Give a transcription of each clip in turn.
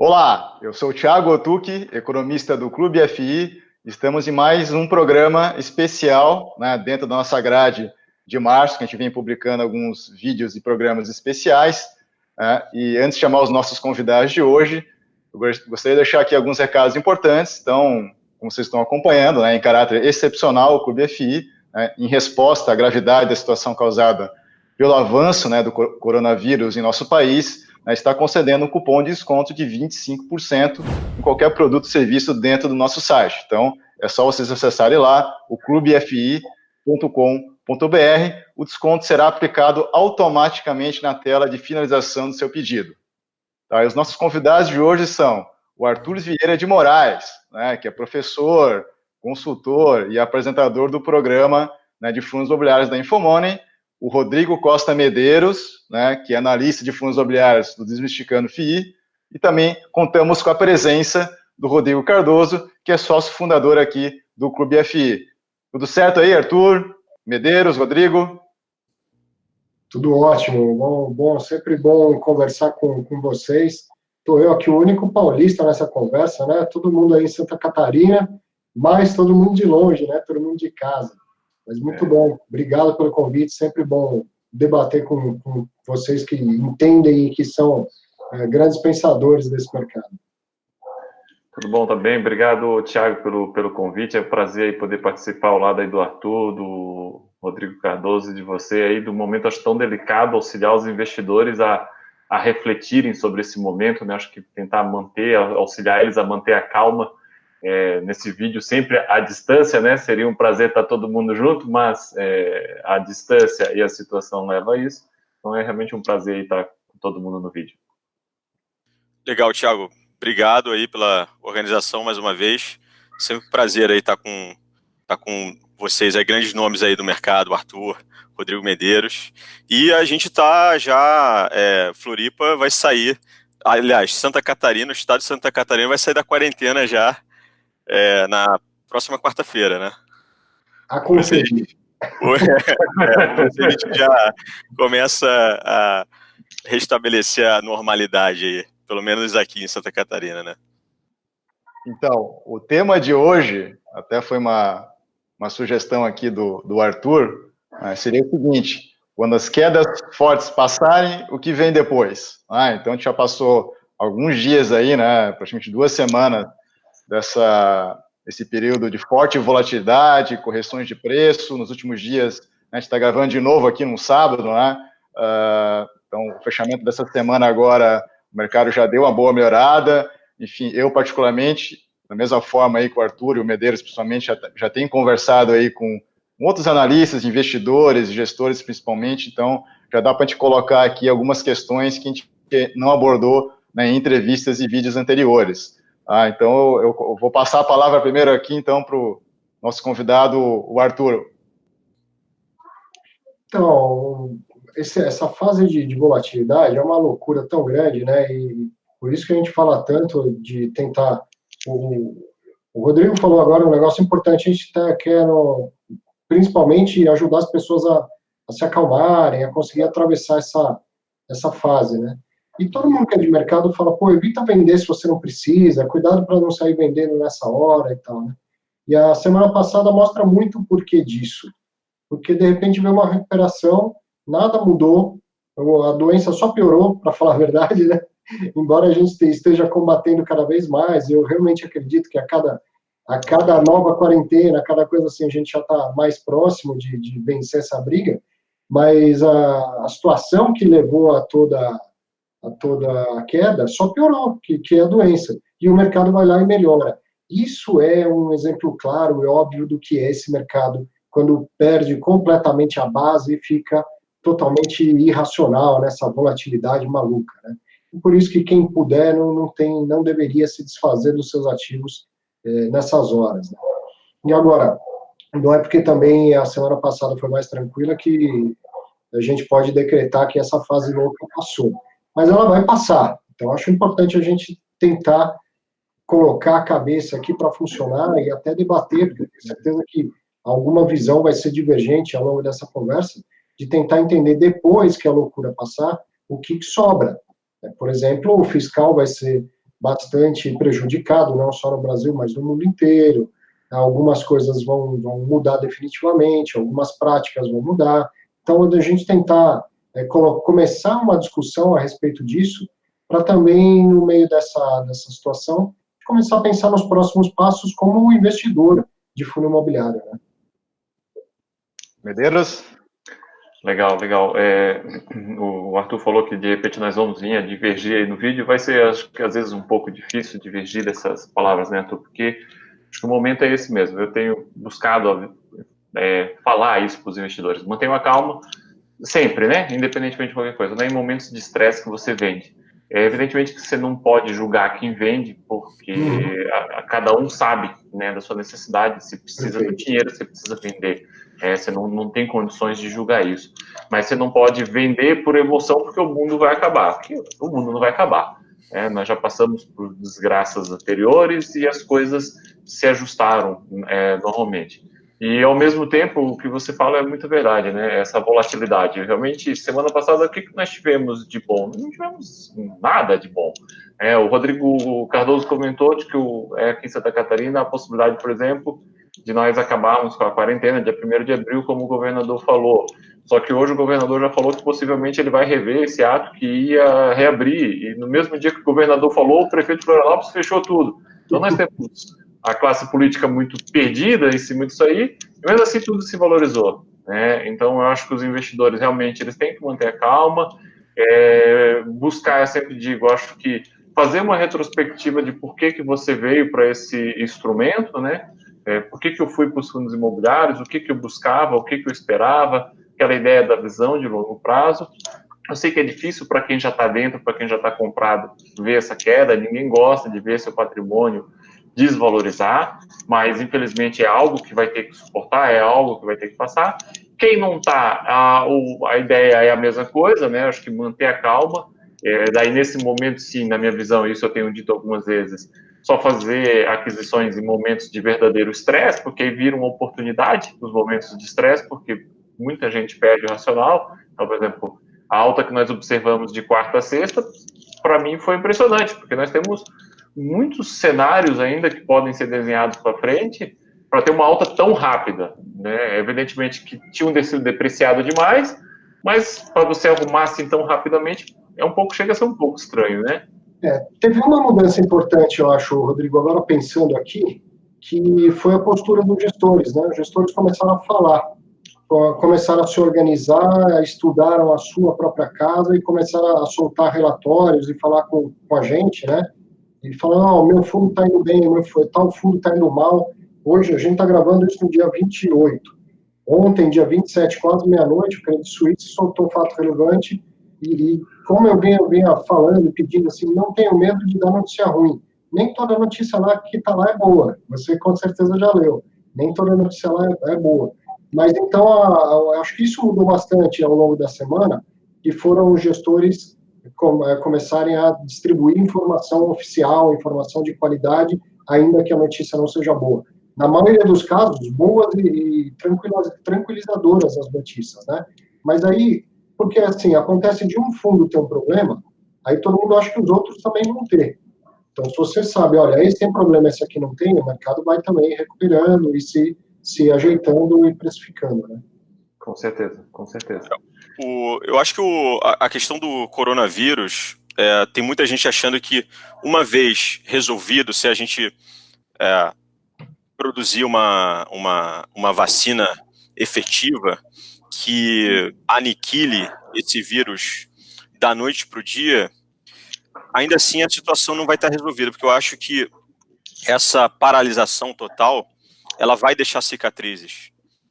Olá, eu sou o Thiago Otuki, economista do Clube FI. Estamos em mais um programa especial, né, dentro da nossa grade de março, que a gente vem publicando alguns vídeos e programas especiais. E antes de chamar os nossos convidados de hoje, eu gostaria de deixar aqui alguns recados importantes. Então, como vocês estão acompanhando, né, em caráter excepcional, o Clube FI, né, em resposta à gravidade da situação causada pelo avanço, né, do coronavírus em nosso país, né, está concedendo um cupom de desconto de 25% em qualquer produto ou serviço dentro do nosso site. Então, é só vocês acessarem lá, o clubefi.com.br. O desconto será aplicado automaticamente na tela de finalização do seu pedido. Tá? E os nossos convidados de hoje são o Arthur Vieira de Moraes, né, que é professor, consultor e apresentador do programa, né, de fundos imobiliários da Infomoney, o Rodrigo Costa Medeiros, né, que é analista de fundos imobiliários do Desmistificando FII, e também contamos com a presença do Rodrigo Cardoso, que é sócio fundador aqui do Clube FI. Tudo certo aí, Arthur, Medeiros, Rodrigo? Tudo ótimo, bom, sempre bom conversar com vocês. Estou eu aqui, o único paulista nessa conversa, né? Todo mundo aí em Santa Catarina, mas todo mundo de longe, né? Todo mundo de casa. Mas muito bom, obrigado pelo convite, sempre bom debater com vocês que entendem e que são grandes pensadores desse mercado. Tudo bom também, obrigado, Thiago, pelo convite, é um prazer aí poder participar ao lado aí do Arthur, do Rodrigo Cardoso e de você aí, do momento acho tão delicado, auxiliar os investidores a refletirem sobre esse momento, né, acho que tentar auxiliar eles a manter a calma nesse vídeo, sempre à distância, né, seria um prazer estar todo mundo junto, mas a distância e a situação leva a isso, então é realmente um prazer estar com todo mundo no vídeo. Legal, Thiago. Obrigado aí pela organização mais uma vez. Sempre um prazer aí estar com vocês aí, grandes nomes aí do mercado, Arthur, Rodrigo Medeiros. E a gente tá já, Floripa vai sair, aliás, Santa Catarina, o estado de Santa Catarina vai sair da quarentena já na próxima quarta-feira, né? A conferir. A gente já começa a restabelecer a normalidade aí, pelo menos aqui em Santa Catarina, né? Então, o tema de hoje, até foi uma sugestão aqui do Arthur, seria o seguinte: quando as quedas fortes passarem, o que vem depois? Então, a gente já passou alguns dias aí, né, praticamente 2 semanas desse período de forte volatilidade, correções de preço. Nos últimos dias, a gente está gravando de novo aqui no sábado, né? Então, o fechamento dessa semana agora, o mercado já deu uma boa melhorada. Enfim, eu particularmente, da mesma forma aí com o Arthur e o Medeiros, principalmente, já tenho conversado aí com outros analistas, investidores, gestores principalmente, então já dá para a gente colocar aqui algumas questões que a gente não abordou, né, em entrevistas e vídeos anteriores. Então eu vou passar a palavra primeiro aqui, então, para o nosso convidado, o Arthur. Então, essa fase de volatilidade é uma loucura tão grande, né? E por isso que a gente fala tanto de tentar. O Rodrigo falou agora um negócio importante, a gente quer principalmente ajudar as pessoas a se acalmarem, a conseguir atravessar essa fase, né? E todo mundo que é de mercado fala, pô, evita vender se você não precisa, cuidado para não sair vendendo nessa hora e tal, né? E a semana passada mostra muito o porquê disso. Porque, de repente, veio uma recuperação, nada mudou, a doença só piorou, para falar a verdade, né? Embora a gente esteja combatendo cada vez mais, eu realmente acredito que a cada nova quarentena, a cada coisa assim, a gente já está mais próximo de vencer essa briga, mas a situação que levou a toda a queda só piorou, que é a doença, e o mercado vai lá e melhora. Isso é um exemplo claro e óbvio do que é esse mercado quando perde completamente a base e fica totalmente irracional nessa volatilidade maluca, né? E por isso que quem puder não deveria se desfazer dos seus ativos nessas horas, né? E agora, não é porque também a semana passada foi mais tranquila que a gente pode decretar que essa fase louca passou, mas ela vai passar. Então acho importante a gente tentar colocar a cabeça aqui para funcionar e até debater, porque eu tenho certeza que alguma visão vai ser divergente ao longo dessa conversa, de tentar entender depois que a loucura passar, o que sobra. Por exemplo, o fiscal vai ser bastante prejudicado, não só no Brasil, mas no mundo inteiro. Algumas coisas vão mudar definitivamente, algumas práticas vão mudar. Então, a gente tentar começar uma discussão a respeito disso, para também, no meio dessa situação, começar a pensar nos próximos passos como um investidor de fundo imobiliário, né? Medeiros? Legal. O Arthur falou que de repente nós vamos vir a divergir aí no vídeo. Vai ser, acho que às vezes, um pouco difícil divergir dessas palavras, né, Arthur? Porque acho que o momento é esse mesmo. Eu tenho buscado falar isso para os investidores. Mantenha a calma sempre, né? Independentemente de qualquer coisa. Não é em momentos de estresse que você vende. Evidentemente que você não pode julgar quem vende, porque cada um sabe, né, da sua necessidade. Se precisa do dinheiro, você precisa vender. Você não tem condições de julgar isso. Mas você não pode vender por emoção, porque o mundo vai acabar. Porque o mundo não vai acabar. Nós já passamos por desgraças anteriores e as coisas se ajustaram normalmente. E, ao mesmo tempo, o que você fala é muito verdade, né? Essa volatilidade. Realmente, semana passada, o que nós tivemos de bom? Não tivemos nada de bom. O Rodrigo Cardoso comentou de que aqui em Santa Catarina a possibilidade, por exemplo, de nós acabarmos com a quarentena dia 1º de abril, como o governador falou. Só que hoje o governador já falou que possivelmente ele vai rever esse ato que ia reabrir. E no mesmo dia que o governador falou, o prefeito de Florianópolis fechou tudo. Então nós temos a classe política muito perdida em cima disso aí, e mesmo assim tudo se valorizou, né? Então eu acho que os investidores realmente eles têm que manter a calma, buscar, eu sempre digo, acho que fazer uma retrospectiva de por que você veio para esse instrumento, né? Por que eu fui para os fundos imobiliários, o que eu buscava, o que eu esperava, aquela ideia da visão de longo prazo. Eu sei que é difícil para quem já está dentro, para quem já está comprado, ver essa queda, ninguém gosta de ver seu patrimônio desvalorizar, mas infelizmente é algo que vai ter que suportar, é algo que vai ter que passar. Quem não está, a ideia é a mesma coisa, né? Acho que manter a calma. Daí nesse momento, sim, na minha visão, isso eu tenho dito algumas vezes, só fazer aquisições em momentos de verdadeiro estresse, porque aí vira uma oportunidade nos momentos de estresse, porque muita gente perde o racional. Então, por exemplo, a alta que nós observamos de quarta a sexta, para mim foi impressionante, porque nós temos muitos cenários ainda que podem ser desenhados para frente para ter uma alta tão rápida, né? Evidentemente que tinham sido depreciado demais, mas para você arrumar assim tão rapidamente chega a ser um pouco estranho, né? Teve uma mudança importante, eu acho, Rodrigo, agora pensando aqui, que foi a postura dos gestores, né? Os gestores começaram a falar, começaram a se organizar, estudaram a sua própria casa e começaram a soltar relatórios e falar com a gente, né? E falando, o meu fundo está indo bem, tal fundo está indo mal. Hoje, a gente está gravando isso no dia 28. Ontem, dia 27, quase meia-noite, o Credit Suisse soltou um fato relevante e como eu vinha falando e pedindo assim, não tenho medo de dar notícia ruim. Nem toda notícia que está lá é boa. Você, com certeza, já leu. Nem toda notícia lá é boa. Mas, então, acho que isso mudou bastante ao longo da semana, que foram os gestores começarem a distribuir informação oficial, informação de qualidade, ainda que a notícia não seja boa. Na maioria dos casos, boas e tranquilizadoras as notícias, né? Mas aí, porque assim, acontece de um fundo ter um problema, aí todo mundo acha que os outros também vão ter. Então, se você sabe, olha, esse tem problema, esse aqui não tem, o mercado vai também recuperando e se ajeitando e precificando, né? Com certeza, com certeza. Eu acho que a questão do coronavírus, tem muita gente achando que uma vez resolvido, se a gente produzir uma vacina efetiva que aniquile esse vírus da noite para o dia, ainda assim a situação não vai estar resolvida, porque eu acho que essa paralisação total, ela vai deixar cicatrizes.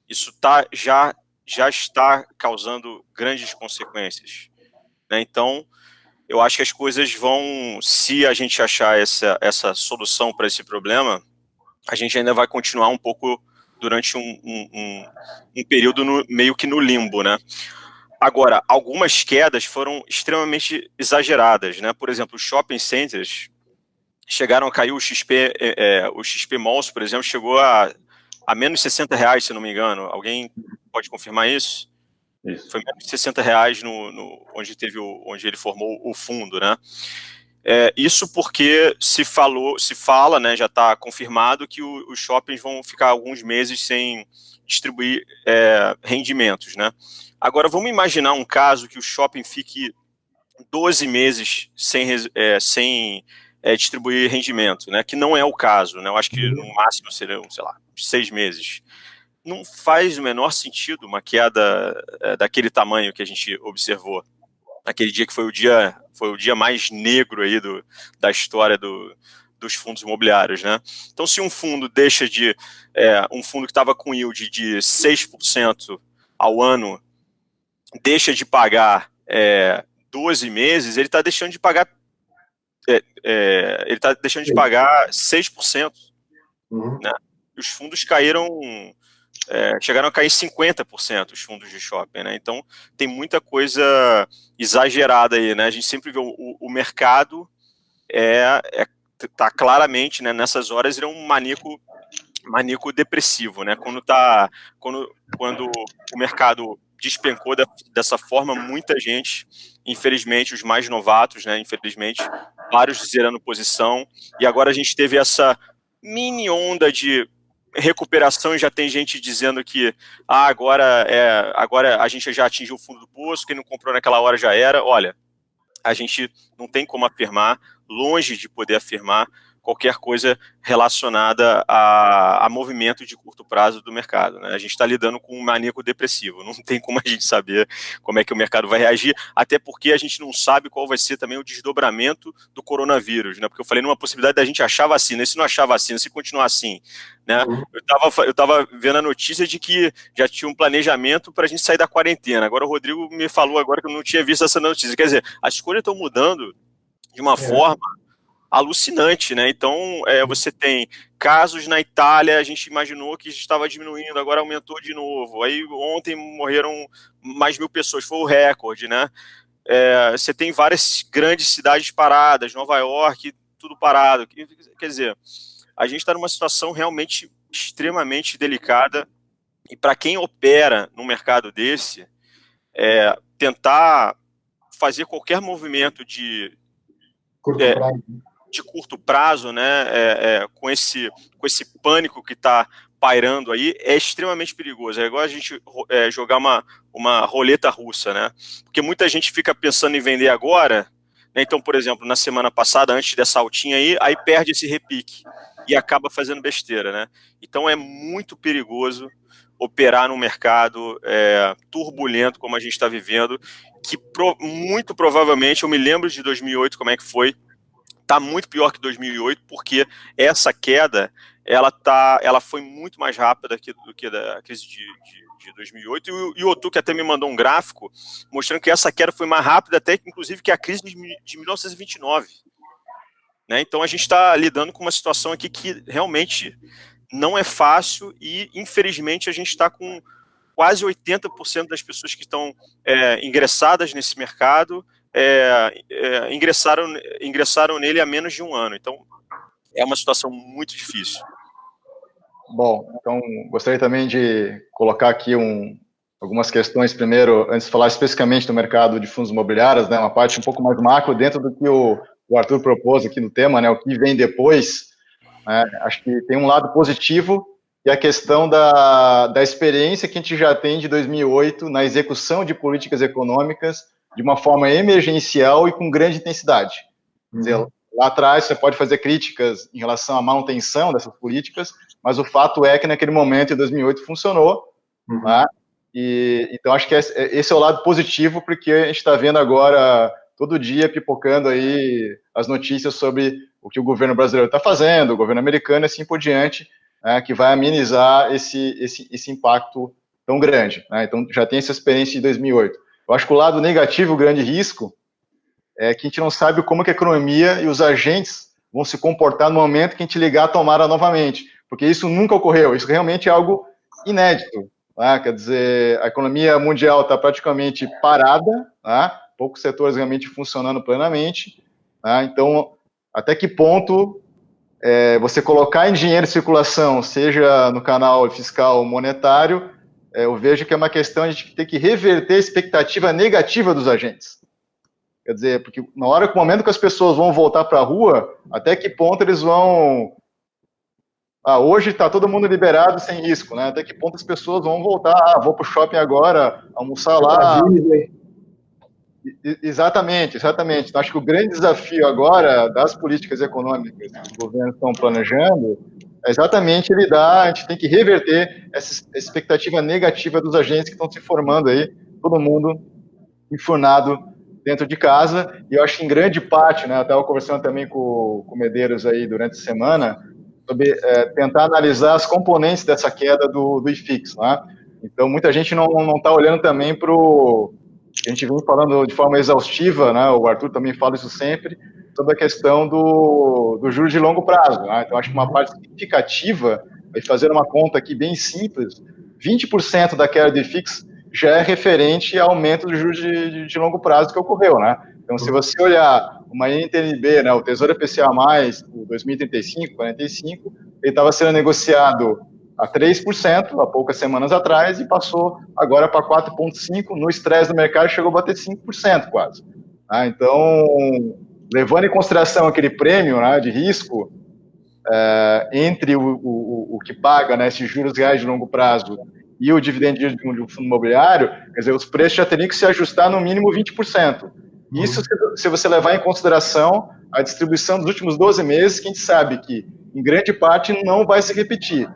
Isso já está causando grandes consequências, né? Então, eu acho que as coisas vão, se a gente achar essa solução para esse problema, a gente ainda vai continuar um pouco durante um período meio que no limbo, né? Agora, algumas quedas foram extremamente exageradas, né? Por exemplo, os shopping centers chegaram a cair, o XP Malls, por exemplo, chegou a menos R$60, se não me engano. Alguém pode confirmar isso? Isso. Foi menos de R$60 onde ele formou o fundo, né? Isso porque se fala, né, já está confirmado que os shoppings vão ficar alguns meses sem distribuir rendimentos, né? Agora, vamos imaginar um caso que o shopping fique 12 meses sem distribuir rendimento, né? Que não é o caso, né? Eu acho que no máximo seriam, sei lá, 6 meses. Não faz o menor sentido uma queda daquele tamanho que a gente observou naquele dia que foi o dia mais negro aí da história dos fundos imobiliários, né? Então, se um fundo deixa de um fundo que estava com yield de 6% ao ano deixa de pagar 12 meses, ele está deixando de pagar ele está deixando de pagar 6%. Né? Os fundos caíram, chegaram a cair 50% os fundos de shopping, né? Então tem muita coisa exagerada aí, né? A gente sempre vê o mercado tá claramente, né, nessas horas ele é um maníaco depressivo, né? Quando o mercado despencou dessa forma, muita gente, infelizmente, os mais novatos, né, infelizmente, vários zerando posição, e agora a gente teve essa mini onda de recuperação e já tem gente dizendo que agora a gente já atingiu o fundo do poço, quem não comprou naquela hora já era. Olha, a gente não tem como afirmar, longe de poder afirmar qualquer coisa relacionada a movimento de curto prazo do mercado, né? A gente está lidando com um maníaco depressivo, não tem como a gente saber como é que o mercado vai reagir, até porque a gente não sabe qual vai ser também o desdobramento do coronavírus, né? Porque eu falei numa possibilidade da gente achar vacina, e se não achar vacina, se continuar assim, né? Eu estava vendo a notícia de que já tinha um planejamento para a gente sair da quarentena. Agora o Rodrigo me falou agora que eu não tinha visto essa notícia. Quer dizer, as escolhas estão mudando de uma forma alucinante, né? Então, você tem casos na Itália, a gente imaginou que estava diminuindo, agora aumentou de novo. Aí ontem morreram mais 1.000 pessoas, foi o recorde, né? Você tem várias grandes cidades paradas, Nova York, tudo parado. Quer dizer, a gente está numa situação realmente extremamente delicada, e para quem opera num mercado desse, tentar fazer qualquer movimento de curto prazo, né, com esse pânico que está pairando aí, é extremamente perigoso. É igual a gente jogar uma roleta russa, né? Porque muita gente fica pensando em vender agora, né? Então, por exemplo, na semana passada, antes dessa altinha aí perde esse repique e acaba fazendo besteira, né? Então é muito perigoso operar num mercado turbulento como a gente está vivendo, que muito provavelmente, eu me lembro de 2008, como é que foi, está muito pior que 2008, porque essa queda ela foi muito mais rápida do que da crise de 2008, e o Otuk até me mandou um gráfico mostrando que essa queda foi mais rápida até, inclusive, que a crise de 1929. Né? Então a gente está lidando com uma situação aqui que realmente não é fácil, e infelizmente a gente está com quase 80% das pessoas que estão ingressadas nesse mercado ingressaram nele há menos de um ano. Então, é uma situação muito difícil. Bom, então, gostaria também de colocar aqui algumas questões primeiro, antes de falar especificamente do mercado de fundos imobiliários, né, uma parte um pouco mais macro, dentro do que o Arthur propôs aqui no tema, né, o que vem depois. Né, acho que tem um lado positivo, e a questão da experiência que a gente já tem de 2008 na execução de políticas econômicas de uma forma emergencial e com grande intensidade. Quer dizer, lá atrás você pode fazer críticas em relação à manutenção dessas políticas, mas o fato é que naquele momento, em 2008, funcionou. Né? Então acho que esse é o lado positivo, porque a gente está vendo agora, todo dia, pipocando aí as notícias sobre o que o governo brasileiro está fazendo, o governo americano e assim por diante, que vai amenizar esse impacto tão grande. Né? Então já tem essa experiência de 2008. Eu acho que o lado negativo, o grande risco, é que a gente não sabe como que a economia e os agentes vão se comportar no momento que a gente ligar a tomada novamente, porque isso nunca ocorreu, isso realmente é algo inédito. Né? Quer dizer, a economia mundial está praticamente parada, né? Poucos setores realmente funcionando plenamente. Né? Então, até que ponto você colocar em dinheiro em circulação, seja no canal fiscal ou monetário, eu vejo que é uma questão de a gente ter que reverter a expectativa negativa dos agentes. Quer dizer, porque na hora que o momento que as pessoas vão voltar para a rua, até que ponto eles vão... hoje está todo mundo liberado sem risco, né? Até que ponto as pessoas vão voltar? Vou para o shopping agora, almoçar lá. Exatamente. Então, acho que o grande desafio agora das políticas econômicas que os governos estão planejando é exatamente a gente tem que reverter essa expectativa negativa dos agentes que estão se formando aí, todo mundo enfurnado dentro de casa, e eu acho que em grande parte, né, eu estava conversando também com o Medeiros aí durante a semana, sobre tentar analisar as componentes dessa queda do IFIX, né? Então, muita gente não está olhando também para o... A gente vem falando de forma exaustiva, né? O Arthur também fala isso sempre, sobre a questão do juros de longo prazo, né? Então, acho que uma parte significativa, fazer uma conta aqui bem simples, 20% da queda do IFIX já é referente ao aumento dos juros de longo prazo que ocorreu, né? Então, se você olhar uma NTNB, né, o Tesouro IPCA+, o 2035, 45, ele estava sendo negociado a 3% há poucas semanas atrás e passou agora para 4,5%. No estresse do mercado chegou a bater 5% quase. Então, levando em consideração aquele prêmio, né, de risco entre o que paga, né, esses juros reais de longo prazo e o dividendo de um fundo imobiliário, quer dizer, os preços já teriam que se ajustar no mínimo 20%. Isso se você levar em consideração a distribuição dos últimos 12 meses, que a gente sabe que, em grande parte, não vai se repetir.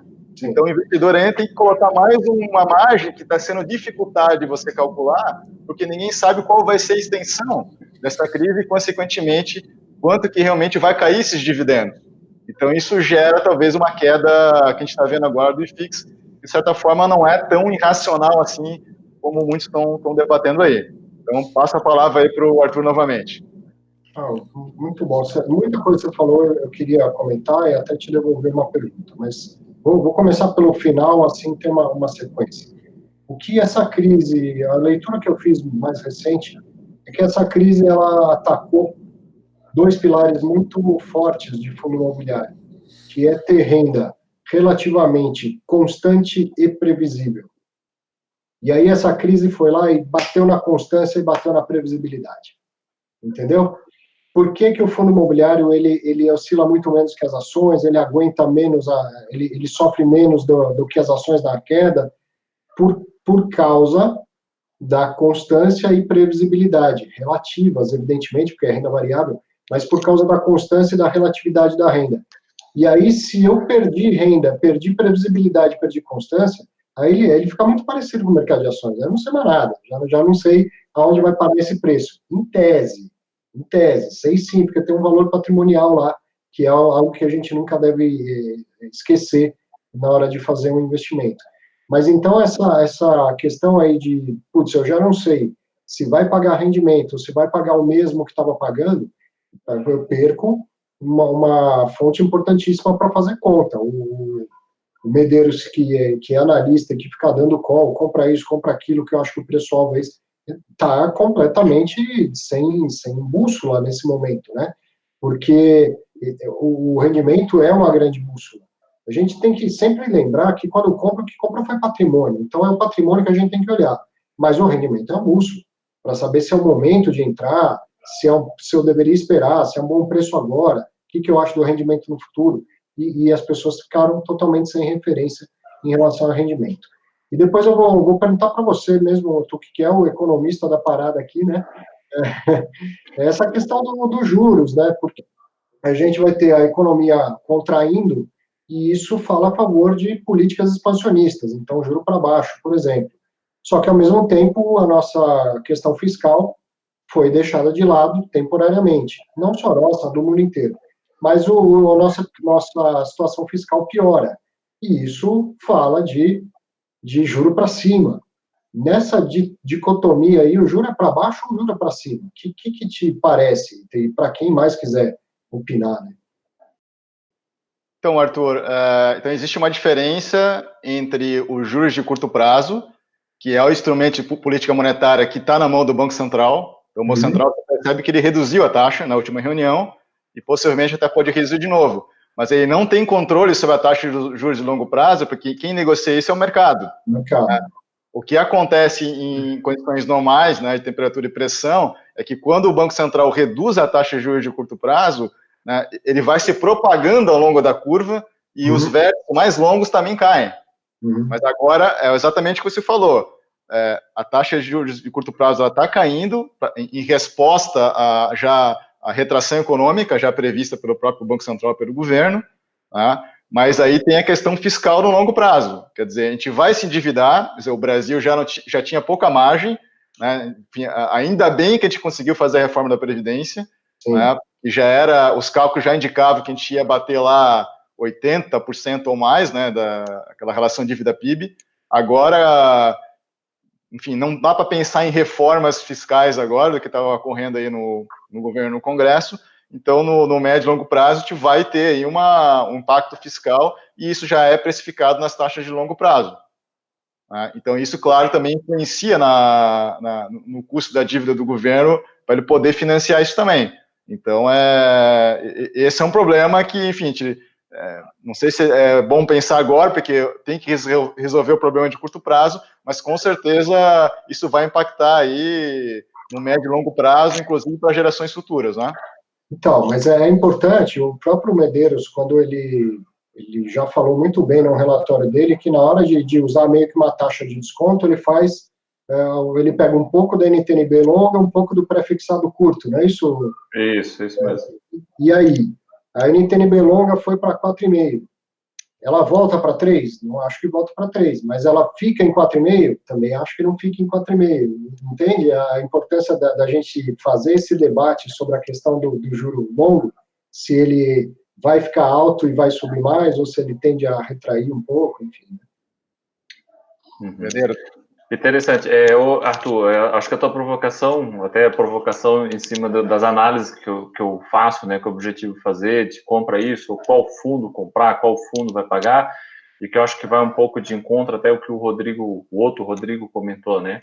Então, o investidor ainda tem que colocar mais uma margem que está sendo dificultada de você calcular, porque ninguém sabe qual vai ser a extensão dessa crise e, consequentemente, quanto que realmente vai cair esses dividendos. Então, isso gera, talvez, uma queda que a gente está vendo agora do IFIX, que, de certa forma, não é tão irracional assim como muitos estão debatendo aí. Então, passo a palavra aí para o Arthur novamente. Muito bom. Muita coisa que você falou eu queria comentar e até te devolver uma pergunta, mas vou começar pelo final, assim tem uma sequência. O que essa crise, a leitura que eu fiz mais recente, é que essa crise ela atacou dois pilares muito fortes de fundo imobiliário, que é ter renda relativamente constante e previsível. E aí essa crise foi lá e bateu na constância e bateu na previsibilidade. Entendeu? Por que o fundo imobiliário ele oscila muito menos que as ações, ele aguenta menos, ele sofre menos do que as ações na queda, por causa da constância e previsibilidade, relativas, evidentemente, porque é renda variável, mas por causa da constância e da relatividade da renda. E aí, se eu perdi renda, perdi previsibilidade, perdi constância, aí ele fica muito parecido com o mercado de ações. Eu não sei mais nada, já não sei aonde vai parar esse preço. Em tese, sei sim, porque tem um valor patrimonial lá, que é algo que a gente nunca deve esquecer na hora de fazer um investimento. Mas então essa questão aí de, eu já não sei se vai pagar rendimento ou se vai pagar o mesmo que estava pagando, eu perco uma fonte importantíssima para fazer conta. O Medeiros, que é analista, que fica dando call, compra isso, compra aquilo, que eu acho que o preço está completamente sem bússola nesse momento, né? Porque o rendimento é uma grande bússola. A gente tem que sempre lembrar que quando compra, o que compra foi patrimônio. Então, é o patrimônio que a gente tem que olhar. Mas o rendimento é um bússola, para saber se é o momento de entrar, se eu deveria esperar, se é um bom preço agora, o que eu acho do rendimento no futuro. E as pessoas ficaram totalmente sem referência em relação ao rendimento. E depois eu vou perguntar para você mesmo, tu que é o economista da parada aqui, né? Essa questão dos juros, né? Porque a gente vai ter a economia contraindo e isso fala a favor de políticas expansionistas, então juro para baixo, por exemplo. Só que, ao mesmo tempo, a nossa questão fiscal foi deixada de lado temporariamente. Não só nossa, do mundo inteiro. Mas a nossa situação fiscal piora. E isso fala de juro para cima. Nessa dicotomia aí, o juro é para baixo ou o juro é para cima? O que te parece? Para quem mais quiser opinar, né? Então, Arthur, então existe uma diferença entre os juros de curto prazo, que é o instrumento de política monetária que está na mão do Banco Central. Então, o Banco Central percebe que ele reduziu a taxa na última reunião e possivelmente até pode reduzir de novo. Mas ele não tem controle sobre a taxa de juros de longo prazo, porque quem negocia isso é o mercado. O que acontece em condições normais, né, de temperatura e pressão, é que quando o Banco Central reduz a taxa de juros de curto prazo, né, ele vai se propagando ao longo da curva e os vértices mais longos também caem. Mas agora é exatamente o que você falou. A taxa de juros de curto prazo está caindo em resposta à retração econômica já prevista pelo próprio Banco Central e pelo governo, tá? Mas aí tem a questão fiscal no longo prazo. Quer dizer, a gente vai se endividar, quer dizer, o Brasil já tinha pouca margem, né? Enfim, ainda bem que a gente conseguiu fazer a reforma da Previdência, né? E os cálculos já indicavam que a gente ia bater lá 80% ou mais, né, daquela relação dívida-PIB. Agora, enfim, não dá para pensar em reformas fiscais agora, do que estava ocorrendo aí no governo, no Congresso. Então, no médio e longo prazo, a gente vai ter aí um impacto fiscal, e isso já é precificado nas taxas de longo prazo. Né? Então, isso, claro, também influencia no custo da dívida do governo, para ele poder financiar isso também. Então, esse é um problema que, enfim, não sei se é bom pensar agora, porque tem que resolver o problema de curto prazo, mas com certeza isso vai impactar aí no médio e longo prazo, inclusive para gerações futuras, né? Então, mas é importante, o próprio Medeiros, quando ele já falou muito bem no relatório dele, que na hora de usar meio que uma taxa de desconto, ele pega um pouco da NTNB longa, um pouco do pré-fixado curto, não é isso? Isso mesmo. E aí? A NTNB longa foi para 4,5. Ela volta para 3? Não acho que volta para 3, mas ela fica em 4,5? Também acho que não fica em 4,5. Entende a importância da gente fazer esse debate sobre a questão do juro longo, se ele vai ficar alto e vai subir mais, ou se ele tende a retrair um pouco, enfim. Interessante. Arthur, acho que a tua provocação, até a provocação em cima das análises que eu faço, né, que é o objetivo fazer, de compra isso, ou qual fundo comprar, qual fundo vai pagar, e que eu acho que vai um pouco de encontro até o que o outro Rodrigo comentou, né?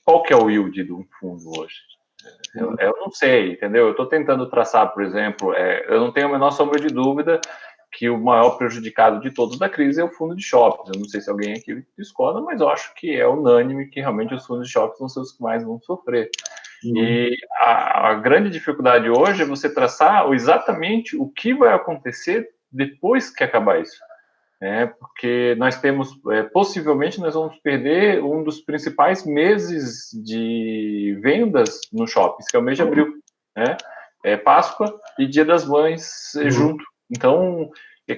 Qual que é o yield de um fundo hoje? Eu não sei, entendeu? Eu estou tentando traçar, por exemplo, eu não tenho a menor sombra de dúvida que o maior prejudicado de todos da crise é o fundo de shoppings. Eu não sei se alguém aqui discorda, mas eu acho que é unânime que realmente os fundos de shoppings vão ser os que mais vão sofrer. E a grande dificuldade hoje é você traçar exatamente o que vai acontecer depois que acabar isso. Porque nós temos, possivelmente, nós vamos perder um dos principais meses de vendas no shoppings, que é o mês de abril, né? Páscoa e Dia das Mães junto. Então,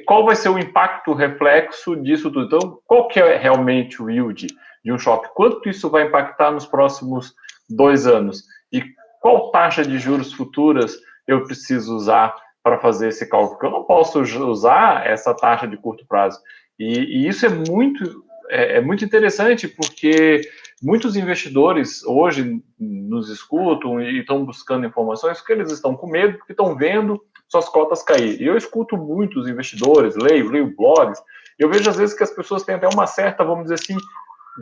qual vai ser o impacto, o reflexo disso tudo? Então, qual que é realmente o yield de um shopping? Quanto isso vai impactar nos próximos 2 anos? E qual taxa de juros futuras eu preciso usar para fazer esse cálculo? Porque eu não posso usar essa taxa de curto prazo. E isso é muito interessante, porque muitos investidores hoje nos escutam e estão buscando informações porque eles estão com medo, porque estão vendo suas cotas cair. E eu escuto muitos investidores, leio blogs, e eu vejo às vezes que as pessoas têm até uma certa, vamos dizer assim,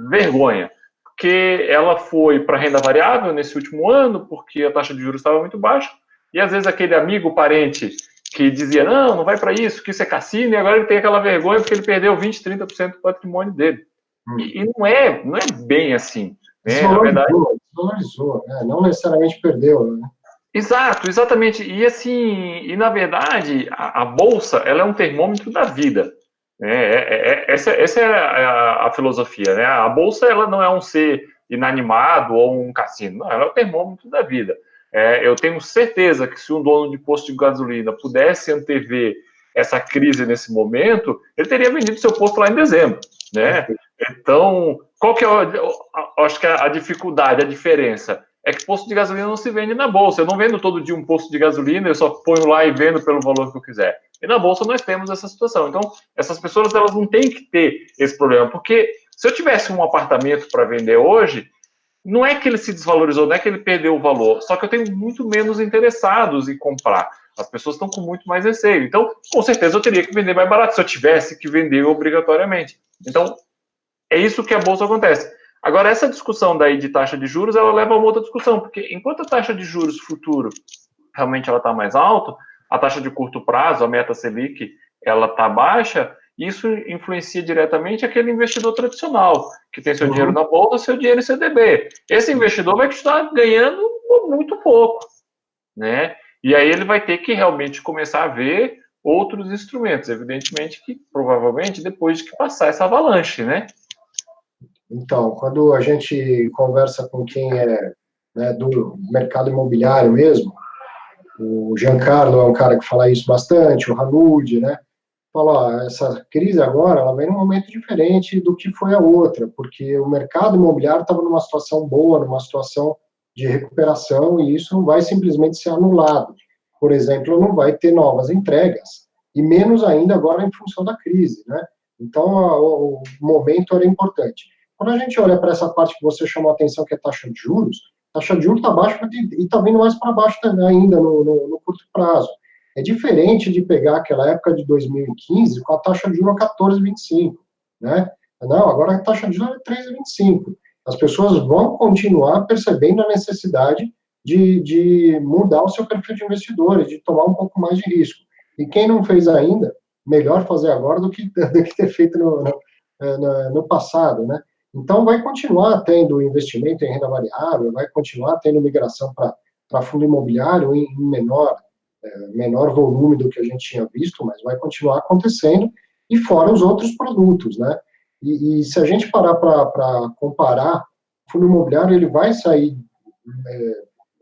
vergonha, porque ela foi para renda variável nesse último ano, porque a taxa de juros estava muito baixa, e às vezes aquele amigo, parente, que dizia, não vai para isso, que isso é cassino, e agora ele tem aquela vergonha porque ele perdeu 20%, 30% do patrimônio dele. E não é bem assim. Né? Na verdade, desvalorizou, né? Não necessariamente perdeu, né? Exato, exatamente. E assim, na verdade, a bolsa, ela é um termômetro da vida. Essa é a filosofia, né? A bolsa, ela não é um ser inanimado ou um cassino, não, ela é o termômetro da vida. Eu tenho certeza que se um dono de posto de gasolina pudesse antever essa crise nesse momento, ele teria vendido seu posto lá em dezembro, né? Então, qual que é acho que a dificuldade, a diferença? É que posto de gasolina não se vende na bolsa. Eu não vendo todo dia um posto de gasolina, eu só ponho lá e vendo pelo valor que eu quiser. E na bolsa nós temos essa situação. Então, essas pessoas, elas não têm que ter esse problema, porque se eu tivesse um apartamento para vender hoje, não é que ele se desvalorizou, não é que ele perdeu o valor, só que eu tenho muito menos interessados em comprar. As pessoas estão com muito mais receio. Então, com certeza, eu teria que vender mais barato, se eu tivesse que vender obrigatoriamente. Então, é isso que a bolsa acontece. Agora, essa discussão daí de taxa de juros, ela leva a uma outra discussão, porque enquanto a taxa de juros futuro realmente ela está mais alta, a taxa de curto prazo, a meta Selic, ela está baixa, isso influencia diretamente aquele investidor tradicional, que tem seu dinheiro na bolsa, seu dinheiro em CDB. Esse investidor vai estar ganhando muito pouco, né? E aí ele vai ter que realmente começar a ver outros instrumentos, evidentemente que provavelmente depois de que passar essa avalanche, né? Então, quando a gente conversa com quem é, né, do mercado imobiliário mesmo, o Giancarlo é um cara que fala isso bastante, o Hanud, né? Fala, ó, essa crise agora, ela vem num momento diferente do que foi a outra, porque o mercado imobiliário estava numa situação boa, numa situação de recuperação, e isso não vai simplesmente ser anulado. Por exemplo, não vai ter novas entregas, e menos ainda agora em função da crise, né? Então, o momento era importante. Quando a gente olha para essa parte que você chamou a atenção, que é taxa de juros está baixa e está vindo mais para baixo ainda no curto prazo. É diferente de pegar aquela época de 2015 com a taxa de juros a 14,25, né? Não, agora a taxa de juros é 3,25. As pessoas vão continuar percebendo a necessidade de mudar o seu perfil de investidores, de tomar um pouco mais de risco. E quem não fez ainda, melhor fazer agora do que ter feito no passado, né? Então, vai continuar tendo investimento em renda variável, vai continuar tendo migração para fundo imobiliário em menor volume do que a gente tinha visto, mas vai continuar acontecendo, e fora os outros produtos, né? E se a gente parar para comparar, o fundo imobiliário ele vai sair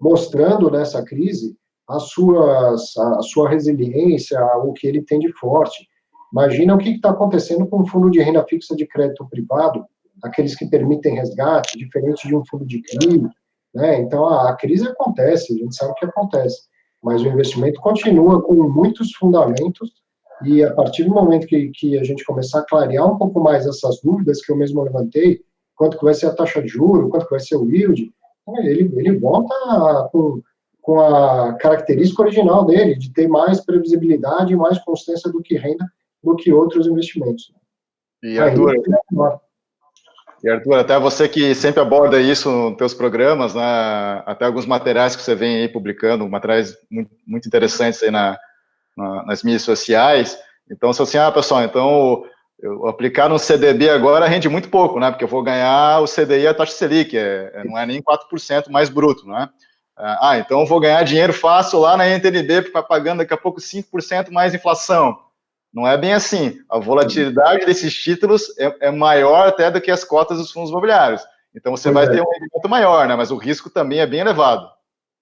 mostrando nessa crise a sua resiliência, o que ele tem de forte. Imagina o que está acontecendo com um fundo de renda fixa de crédito privado, aqueles que permitem resgate, diferente de um fundo de CRI, né? Então, a crise acontece, a gente sabe que acontece, mas o investimento continua com muitos fundamentos, e a partir do momento que a gente começar a clarear um pouco mais essas dúvidas que eu mesmo levantei, quanto que vai ser a taxa de juros, quanto que vai ser o yield, ele volta com a característica original dele, de ter mais previsibilidade e mais constância do que renda, do que outros investimentos. E Arthur, até você que sempre aborda isso nos teus programas, né, até alguns materiais que você vem aí publicando, materiais muito interessantes aí nas mídias sociais. Então, se assim, pessoal, então eu aplicar no CDB agora rende muito pouco, né, porque eu vou ganhar o CDI e a taxa Selic, não é nem 4% mais bruto, né? Então eu vou ganhar dinheiro fácil lá na NTNB, porque vai pagando daqui a pouco 5% mais inflação. Não é bem assim. A volatilidade desses títulos é maior até do que as cotas dos fundos imobiliários. Então você vai ter um rendimento maior, né? Mas o risco também é bem elevado.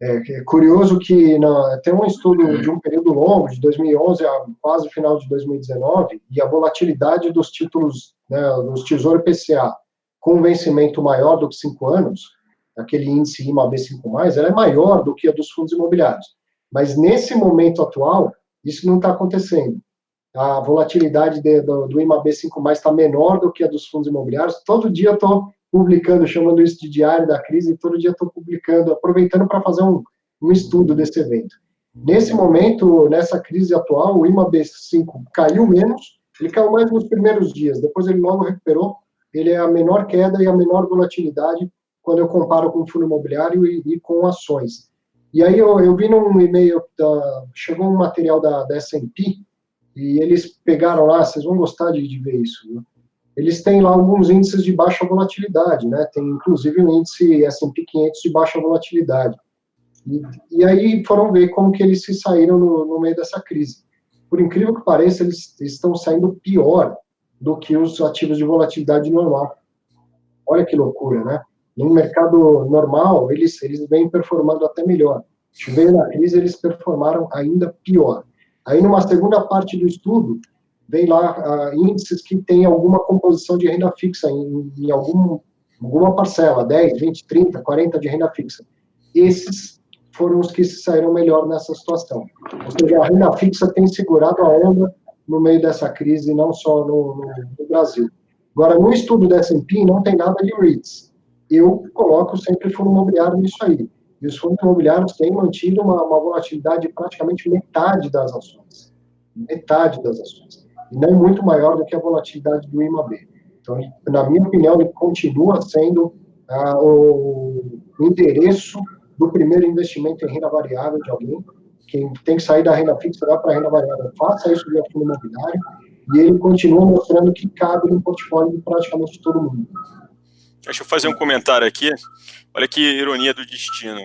É curioso que tem um estudo de um período longo, de 2011 a quase final de 2019, e a volatilidade dos títulos, né, dos Tesouro IPCA, com vencimento maior do que 5 anos, aquele índice IMAB5+, ela é maior do que a dos fundos imobiliários. Mas nesse momento atual, isso não está acontecendo. A volatilidade do IMAB5+, está menor do que a dos fundos imobiliários. Todo dia eu estou publicando, chamando isso de diário da crise, e todo dia estou publicando, aproveitando para fazer um estudo desse evento. Nesse momento, nessa crise atual, o IMAB5 caiu menos, ele caiu mais nos primeiros dias, depois ele logo recuperou, ele é a menor queda e a menor volatilidade quando eu comparo com o fundo imobiliário e com ações. E aí eu vi num e-mail, chegou um material da S&P, e eles pegaram lá, vocês vão gostar de ver isso, né? Eles têm lá alguns índices de baixa volatilidade, né? Tem inclusive um índice S&P 500 de baixa volatilidade. E aí foram ver como que eles se saíram no meio dessa crise. Por incrível que pareça, eles estão saindo pior do que os ativos de volatilidade normal. Olha que loucura, né? No mercado normal, eles vêm performando até melhor. Veio na crise, eles performaram ainda pior. Aí, numa segunda parte do estudo, vem lá índices que têm alguma composição de renda fixa em alguma parcela, 10, 20, 30, 40 de renda fixa. Esses foram os que se saíram melhor nessa situação. Ou seja, a renda fixa tem segurado a onda no meio dessa crise, não só no Brasil. Agora, no estudo da S&P, não tem nada de REITs. Eu coloco sempre fundo imobiliário nisso aí. E os fundos imobiliários têm mantido uma volatilidade de praticamente metade das ações. Metade das ações. E não muito maior do que a volatilidade do IMAB. Então, na minha opinião, ele continua sendo o endereço do primeiro investimento em renda variável de alguém. Quem tem que sair da renda fixa vai para a renda variável, faça isso via fundo imobiliário. e ele continua mostrando que cabe no portfólio de praticamente todo mundo. Deixa eu fazer um comentário aqui. Olha que ironia do destino.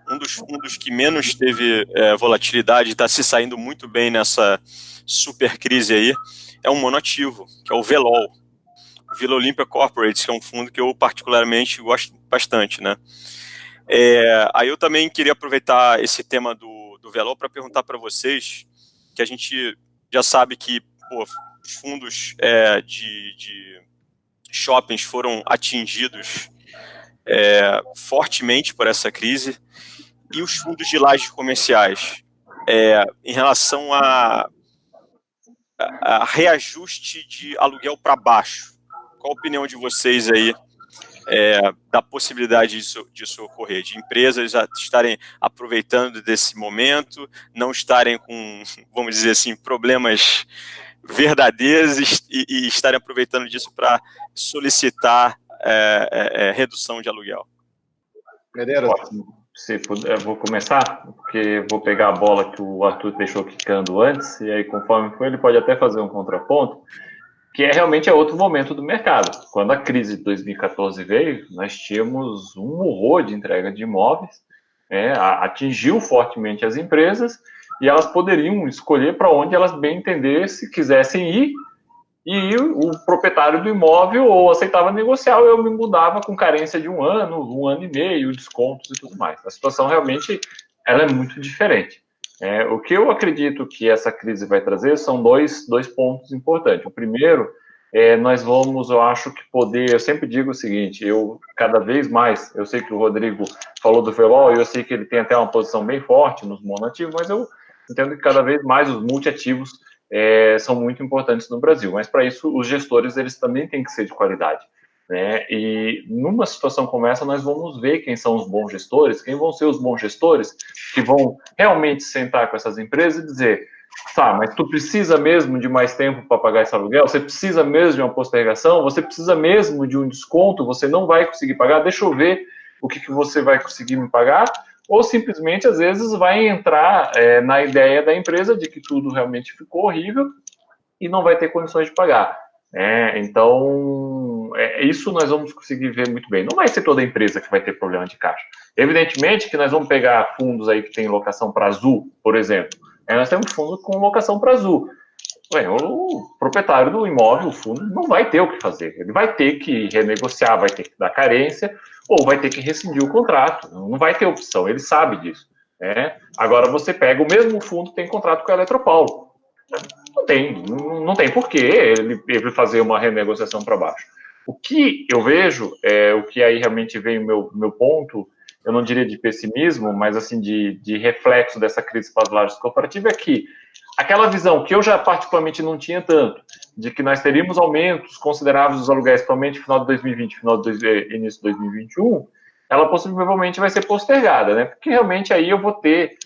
Um dos que menos teve volatilidade, está se saindo muito bem nessa super crise aí, é um monoativo, que é o VELOL. O Vila Olímpia Corporate, que é um fundo que eu particularmente gosto bastante, né? Aí eu também queria aproveitar esse tema do VELOL para perguntar para vocês, que a gente já sabe que os fundos de shoppings foram atingidos fortemente por essa crise, e os fundos de lajes comerciais, em relação a reajuste de aluguel para baixo. Qual a opinião de vocês aí da possibilidade disso ocorrer, de empresas estarem aproveitando desse momento, não estarem com, vamos dizer assim, problemas verdadeiros e estarem aproveitando disso para solicitar redução de aluguel? Medeiros. Se puder, vou começar, porque vou pegar a bola que o Arthur deixou quicando antes, e aí conforme for, ele pode até fazer um contraponto, que realmente outro momento do mercado. Quando a crise de 2014 veio, nós tínhamos um horror de entrega de imóveis, atingiu fortemente as empresas, e elas poderiam escolher para onde elas bem entendessem, se quisessem ir, e o proprietário do imóvel ou aceitava negociar, ou eu me mudava com carência de um ano e meio, descontos e tudo mais. A situação realmente ela é muito diferente. O que eu acredito que essa crise vai trazer são dois pontos importantes. O primeiro, nós vamos, eu acho que eu sempre digo o seguinte, cada vez mais, eu sei que o Rodrigo falou do VELOL, eu sei que ele tem até uma posição bem forte nos monoativos, mas eu entendo que cada vez mais os multiativos são muito importantes no Brasil, mas para isso os gestores eles também têm que ser de qualidade, né? E numa situação como essa nós vamos ver quem são os bons gestores, quem vão ser os bons gestores que vão realmente sentar com essas empresas e dizer, mas tu precisa mesmo de mais tempo para pagar esse aluguel? Você precisa mesmo de uma postergação? Você precisa mesmo de um desconto? Você não vai conseguir pagar? Deixa eu ver o que você vai conseguir me pagar? Ou simplesmente, às vezes, vai entrar na ideia da empresa de que tudo realmente ficou horrível e não vai ter condições de pagar. Então, isso nós vamos conseguir ver muito bem. Não vai ser toda empresa que vai ter problema de caixa. Evidentemente que nós vamos pegar fundos aí que tem locação para Azul, por exemplo. Nós temos fundo com locação para Azul. O proprietário do imóvel, o fundo, não vai ter o que fazer. Ele vai ter que renegociar, vai ter que dar carência, ou vai ter que rescindir o contrato. Não vai ter opção, ele sabe disso. Agora você pega o mesmo fundo que tem contrato com a Eletropaulo. Não tem porquê ele fazer uma renegociação para baixo. O que eu vejo, o que aí realmente vem o meu ponto, eu não diria de pessimismo, mas assim de reflexo dessa crise para as lajes corporativas, é que aquela visão que eu já particularmente não tinha tanto, de que nós teríamos aumentos consideráveis dos aluguéis, principalmente no final de 2020, início de 2021, ela possivelmente vai ser postergada, né? Porque realmente aí eu vou ter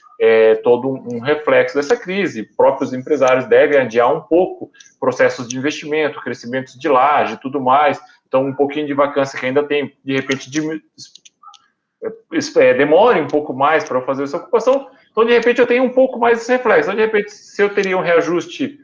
todo um reflexo dessa crise. Próprios empresários devem adiar um pouco processos de investimento, crescimentos de laje e tudo mais. Então, um pouquinho de vacância que ainda tem, de repente, demore um pouco mais para eu fazer essa ocupação. Então, de repente, eu tenho um pouco mais desse reflexo. Então, de repente, se eu teria um reajuste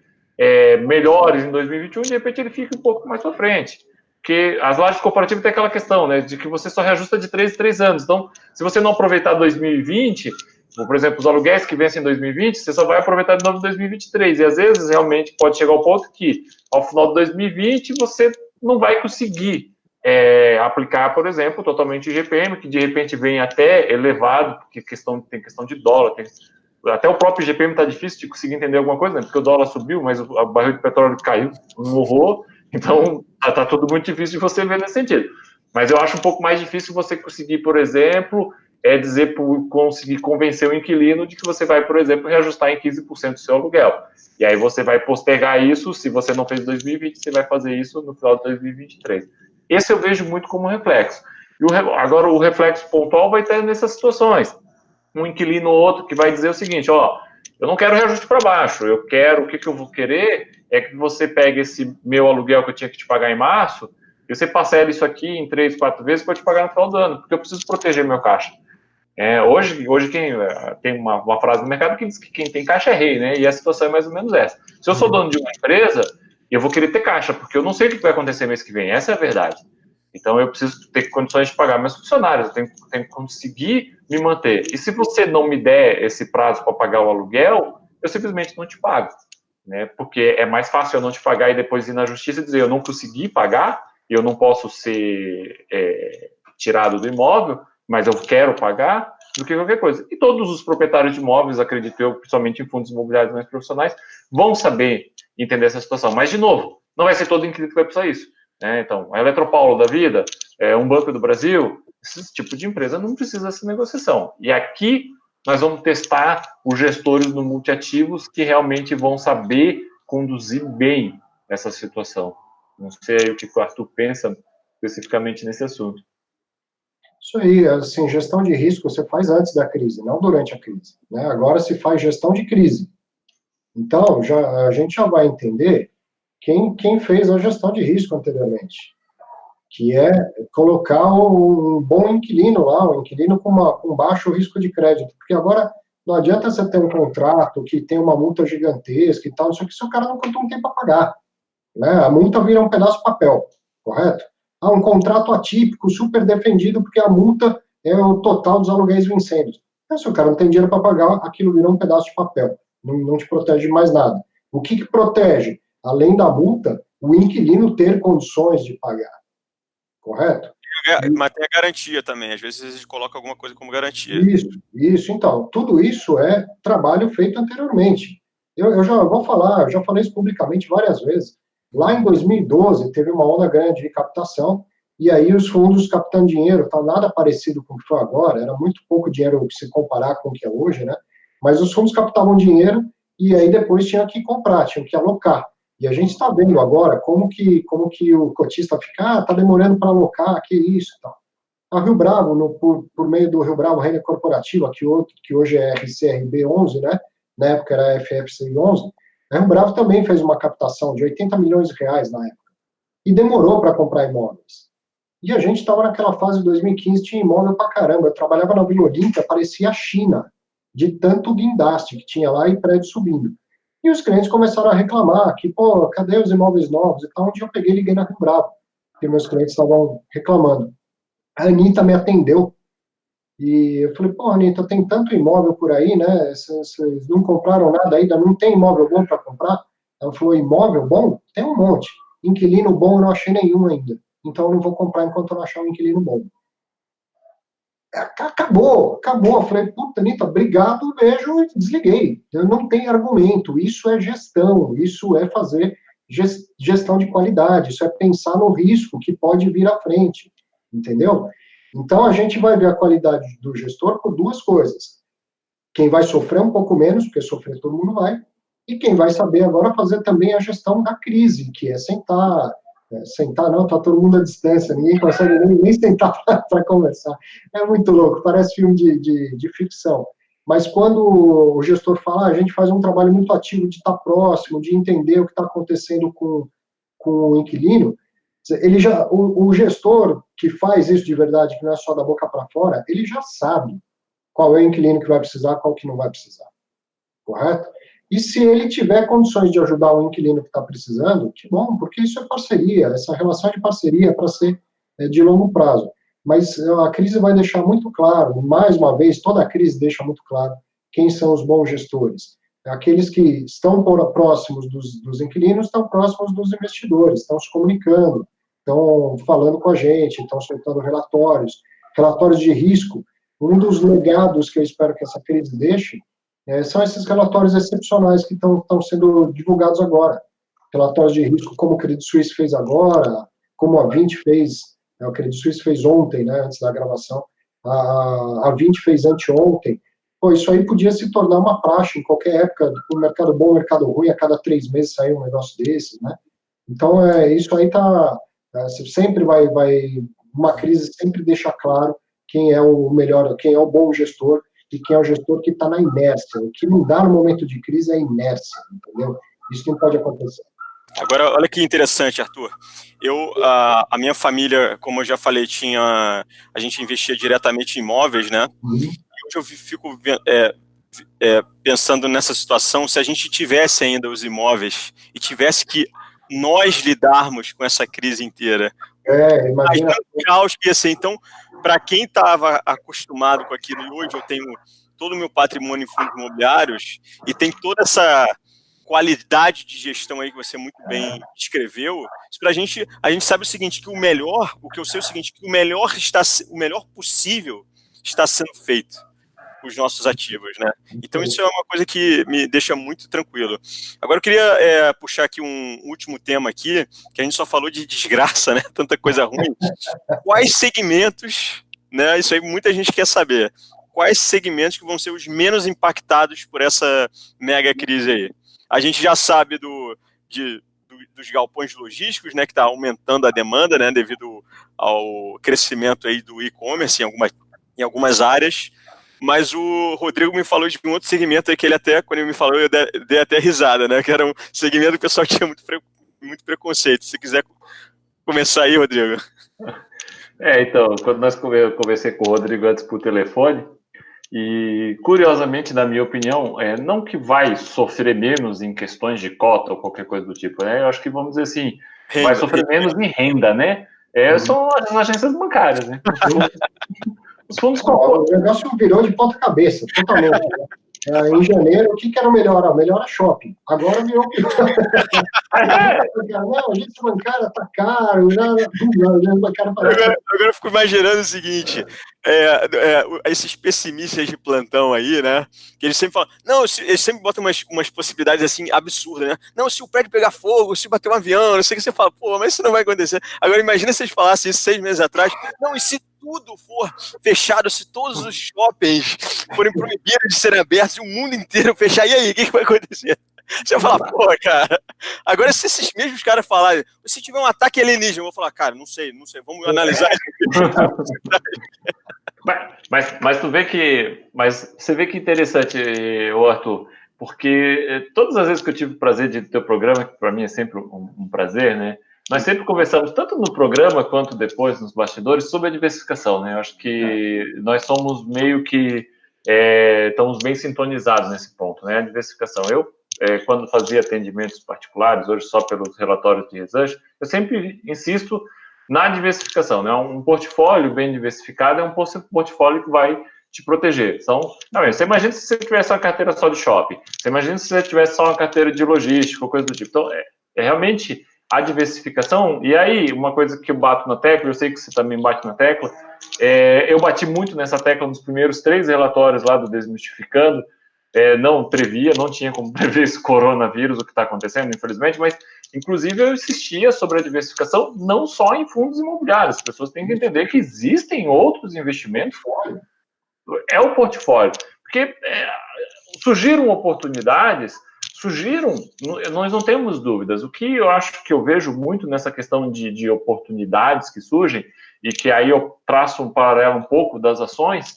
melhores em 2021, de repente ele fica um pouco mais para frente. Porque as lajes corporativas tem aquela questão, né, de que você só reajusta de 3 em 3 anos. Então, se você não aproveitar 2020, por exemplo, os aluguéis que vencem em 2020, você só vai aproveitar de novo em 2023. E, às vezes, realmente pode chegar ao ponto que, ao final de 2020, você não vai conseguir aplicar, por exemplo, totalmente o IGPM, que de repente vem até elevado, porque tem questão de dólar, até o próprio IGPM está difícil de conseguir entender alguma coisa, né? Porque o dólar subiu, mas o barril de petróleo caiu, um horror, então está tudo muito difícil de você ver nesse sentido. Mas eu acho um pouco mais difícil você conseguir, por exemplo, conseguir convencer o inquilino de que você vai, por exemplo, reajustar em 15% do seu aluguel. E aí você vai postergar isso, se você não fez em 2020, você vai fazer isso no final de 2023. Esse eu vejo muito como reflexo. Agora, o reflexo pontual vai ter nessas situações. Um inquilino ou outro que vai dizer o seguinte, eu não quero reajuste para baixo, o que eu vou querer é que você pegue esse meu aluguel que eu tinha que te pagar em março, e você parcela isso aqui em 3, 4 vezes para te pagar no final do ano, porque eu preciso proteger meu caixa. Hoje tem uma frase no mercado que diz que quem tem caixa é rei, né? E a situação é mais ou menos essa. Se eu sou dono de uma empresa, E eu vou querer ter caixa, porque eu não sei o que vai acontecer mês que vem, essa é a verdade. Então, eu preciso ter condições de pagar meus funcionários, eu tenho que conseguir me manter. E se você não me der esse prazo para pagar o aluguel, eu simplesmente não te pago, né? Porque é mais fácil eu não te pagar e depois ir na justiça e dizer eu não consegui pagar e eu não posso ser tirado do imóvel, mas eu quero pagar, do que qualquer coisa. E todos os proprietários de imóveis, acredito eu, principalmente em fundos imobiliários mais profissionais, vão saber entender essa situação. Mas, de novo, não vai ser todo inquilino que vai precisar isso. Então, a Eletropaulo da vida, um Banco do Brasil, esse tipo de empresa não precisa dessa negociação. E aqui nós vamos testar os gestores no multiativos que realmente vão saber conduzir bem essa situação. Não sei aí o que o Arthur pensa especificamente nesse assunto. Isso aí, assim, gestão de risco você faz antes da crise, não durante a crise, né? Agora se faz gestão de crise. Então, a gente já vai entender quem fez a gestão de risco anteriormente, que é colocar um bom inquilino lá, um inquilino com baixo risco de crédito, porque agora não adianta você ter um contrato que tem uma multa gigantesca e tal, não sei o que, se o cara não tem para pagar, né? A multa vira um pedaço de papel, correto? Um contrato atípico, super defendido, porque a multa é o total dos aluguéis vencidos. Então, se o cara não tem dinheiro para pagar, aquilo vira um pedaço de papel, não te protege mais nada. O que protege? Além da multa, o inquilino ter condições de pagar, correto? Mas tem a garantia também, às vezes a gente coloca alguma coisa como garantia. Isso, então, tudo isso é trabalho feito anteriormente. Eu já vou falar, eu já falei isso publicamente várias vezes. Lá em 2012, teve uma onda grande de captação, e aí os fundos captando dinheiro, tá nada parecido com o que foi agora, era muito pouco dinheiro se comparar com o que é hoje, né? Mas os fundos captavam dinheiro, e aí depois tinha que comprar, tinha que alocar. E a gente está vendo agora como que o cotista fica, tá demorando para alocar, que isso e tal. A Rio Bravo, por meio do Rio Bravo Renda Corporativa, que hoje é RCRB 11, né? Na época era FFCI 11, a Rio Bravo também fez uma captação de 80 milhões de reais na época. E demorou para comprar imóveis. E a gente estava naquela fase de 2015, tinha imóvel pra caramba. Eu trabalhava na Vila Olímpia, parecia a China, de tanto guindaste que tinha lá e prédio subindo. E os clientes começaram a reclamar que, pô, cadê os imóveis novos? Então, um dia eu peguei e liguei na Rio Bravo, porque meus clientes estavam reclamando. A Anitta me atendeu, e eu falei, pô, Anitta, tem tanto imóvel por aí, né, vocês não compraram nada ainda, não tem imóvel bom para comprar? Ela falou, imóvel bom? Tem um monte. Inquilino bom eu não achei nenhum ainda, então eu não vou comprar enquanto eu não achar um inquilino bom. Acabou. Eu falei, puta, Anitta, obrigado, beijo, e desliguei. Eu não tenho argumento, isso é gestão, isso é fazer gestão de qualidade, isso é pensar no risco que pode vir à frente, entendeu? Então, a gente vai ver a qualidade do gestor por duas coisas. Quem vai sofrer um pouco menos, porque sofrer todo mundo vai, e quem vai saber agora fazer também a gestão da crise, que é sentar não, tá todo mundo à distância, ninguém consegue nem sentar para conversar. É muito louco, parece filme de ficção. Mas quando o gestor fala, a gente faz um trabalho muito ativo de estar próximo, de entender o que está acontecendo com o inquilino, o gestor que faz isso de verdade, que não é só da boca para fora, ele já sabe qual é o inquilino que vai precisar, qual que não vai precisar, correto? E se ele tiver condições de ajudar o inquilino que está precisando, que bom, porque isso é parceria, essa relação de parceria é para ser de longo prazo. Mas a crise vai deixar muito claro, mais uma vez, toda a crise deixa muito claro quem são os bons gestores. Aqueles que estão próximos dos inquilinos, estão próximos dos investidores, estão se comunicando, estão falando com a gente, estão soltando relatórios de risco. Um dos legados que eu espero que essa crise deixe são esses relatórios excepcionais que estão sendo divulgados agora. Relatórios de risco, como o Credit Suisse fez agora, como a Vinci fez, o Credit Suisse fez ontem, né, antes da gravação, a Vinci fez anteontem. Pô, isso aí podia se tornar uma praxe em qualquer época, no mercado bom, mercado ruim, a cada 3 meses sair um negócio desses, né? Então, isso aí sempre vai, uma crise sempre deixa claro quem é o melhor, quem é o bom gestor, e quem é o gestor que está na inércia. O que não dá no momento de crise é inércia, entendeu? Isso não pode acontecer. Agora, olha que interessante, Arthur. A minha família, como eu já falei, a gente investia diretamente em imóveis, né? Uhum. E hoje eu fico pensando nessa situação, se a gente tivesse ainda os imóveis e tivesse que nós lidarmos com essa crise inteira. Imagina o caos que ia ser. Então, para quem estava acostumado com aquilo, e hoje eu tenho todo o meu patrimônio em fundos imobiliários, e tem toda essa qualidade de gestão aí que você muito bem descreveu, a gente sabe o seguinte, que o que eu sei é o seguinte, que o melhor possível está sendo feito com os nossos ativos, né? Então isso é uma coisa que me deixa muito tranquilo. Agora eu queria puxar aqui um último tema aqui, que a gente só falou de desgraça, né? Tanta coisa ruim. Quais segmentos, né? Isso aí muita gente quer saber. Quais segmentos que vão ser os menos impactados por essa mega crise aí? A gente já sabe dos galpões logísticos, né, que está aumentando a demanda, né, devido ao crescimento aí do e-commerce em algumas áreas. Mas o Rodrigo me falou de um outro segmento aí que ele até, quando ele me falou, eu dei até risada, né, que era um segmento que o pessoal tinha muito preconceito. Se quiser começar aí, Rodrigo. Então, quando eu conversei com o Rodrigo antes por telefone, e, curiosamente, na minha opinião, não que vai sofrer menos em questões de cota ou qualquer coisa do tipo, né? Eu acho que, vamos dizer assim, vai sofrer menos em renda, né? São as agências bancárias, né? Os fundos O negócio virou de ponta cabeça, totalmente. Em janeiro, o que era o melhor? O melhor era shopping. Agora virou. Não, a agência bancária tá caro. Agora eu fico imaginando o seguinte: esses pessimistas de plantão aí, né? Que eles sempre falam, não, eles sempre botam umas possibilidades assim absurdas, né? Não, se o prédio pegar fogo, se bater um avião, não sei o que, você fala, pô, mas isso não vai acontecer. Agora imagina se eles falassem isso 6 meses atrás, não, e se tudo for fechado, se todos os shoppings forem proibidos de serem abertos e o mundo inteiro fechar, e aí, o que vai acontecer? Você vai falar, pô, cara, agora se esses mesmos caras falarem, se tiver um ataque alienígena, eu vou falar, cara, não sei, vamos analisar isso. Mas você vê que interessante, Arthur, porque todas as vezes que eu tive o prazer de ter o programa, que para mim é sempre um prazer, né? Nós sempre conversamos, tanto no programa quanto depois nos bastidores, sobre a diversificação, né? Eu acho que nós somos meio que estamos bem sintonizados nesse ponto, né? A diversificação. Eu, quando fazia atendimentos particulares, hoje só pelos relatórios de research, eu sempre insisto na diversificação, né? Um portfólio bem diversificado é um portfólio que vai te proteger. Então, você imagina se você tivesse uma carteira só de shopping, você imagina se você tivesse só uma carteira de logística ou coisa do tipo. Então, realmente a diversificação. E aí, uma coisa que eu bato na tecla, eu sei que você também bate na tecla, eu bati muito nessa tecla nos primeiros 3 relatórios lá do Desmistificando, não tinha como prever esse coronavírus, o que está acontecendo, infelizmente, mas, inclusive, eu insistia sobre a diversificação não só em fundos imobiliários. As pessoas têm que entender que existem outros investimentos fora. É o portfólio. Porque surgiram oportunidades, nós não temos dúvidas. O que eu acho que eu vejo muito nessa questão de oportunidades que surgem, e que aí eu traço um paralelo um pouco das ações,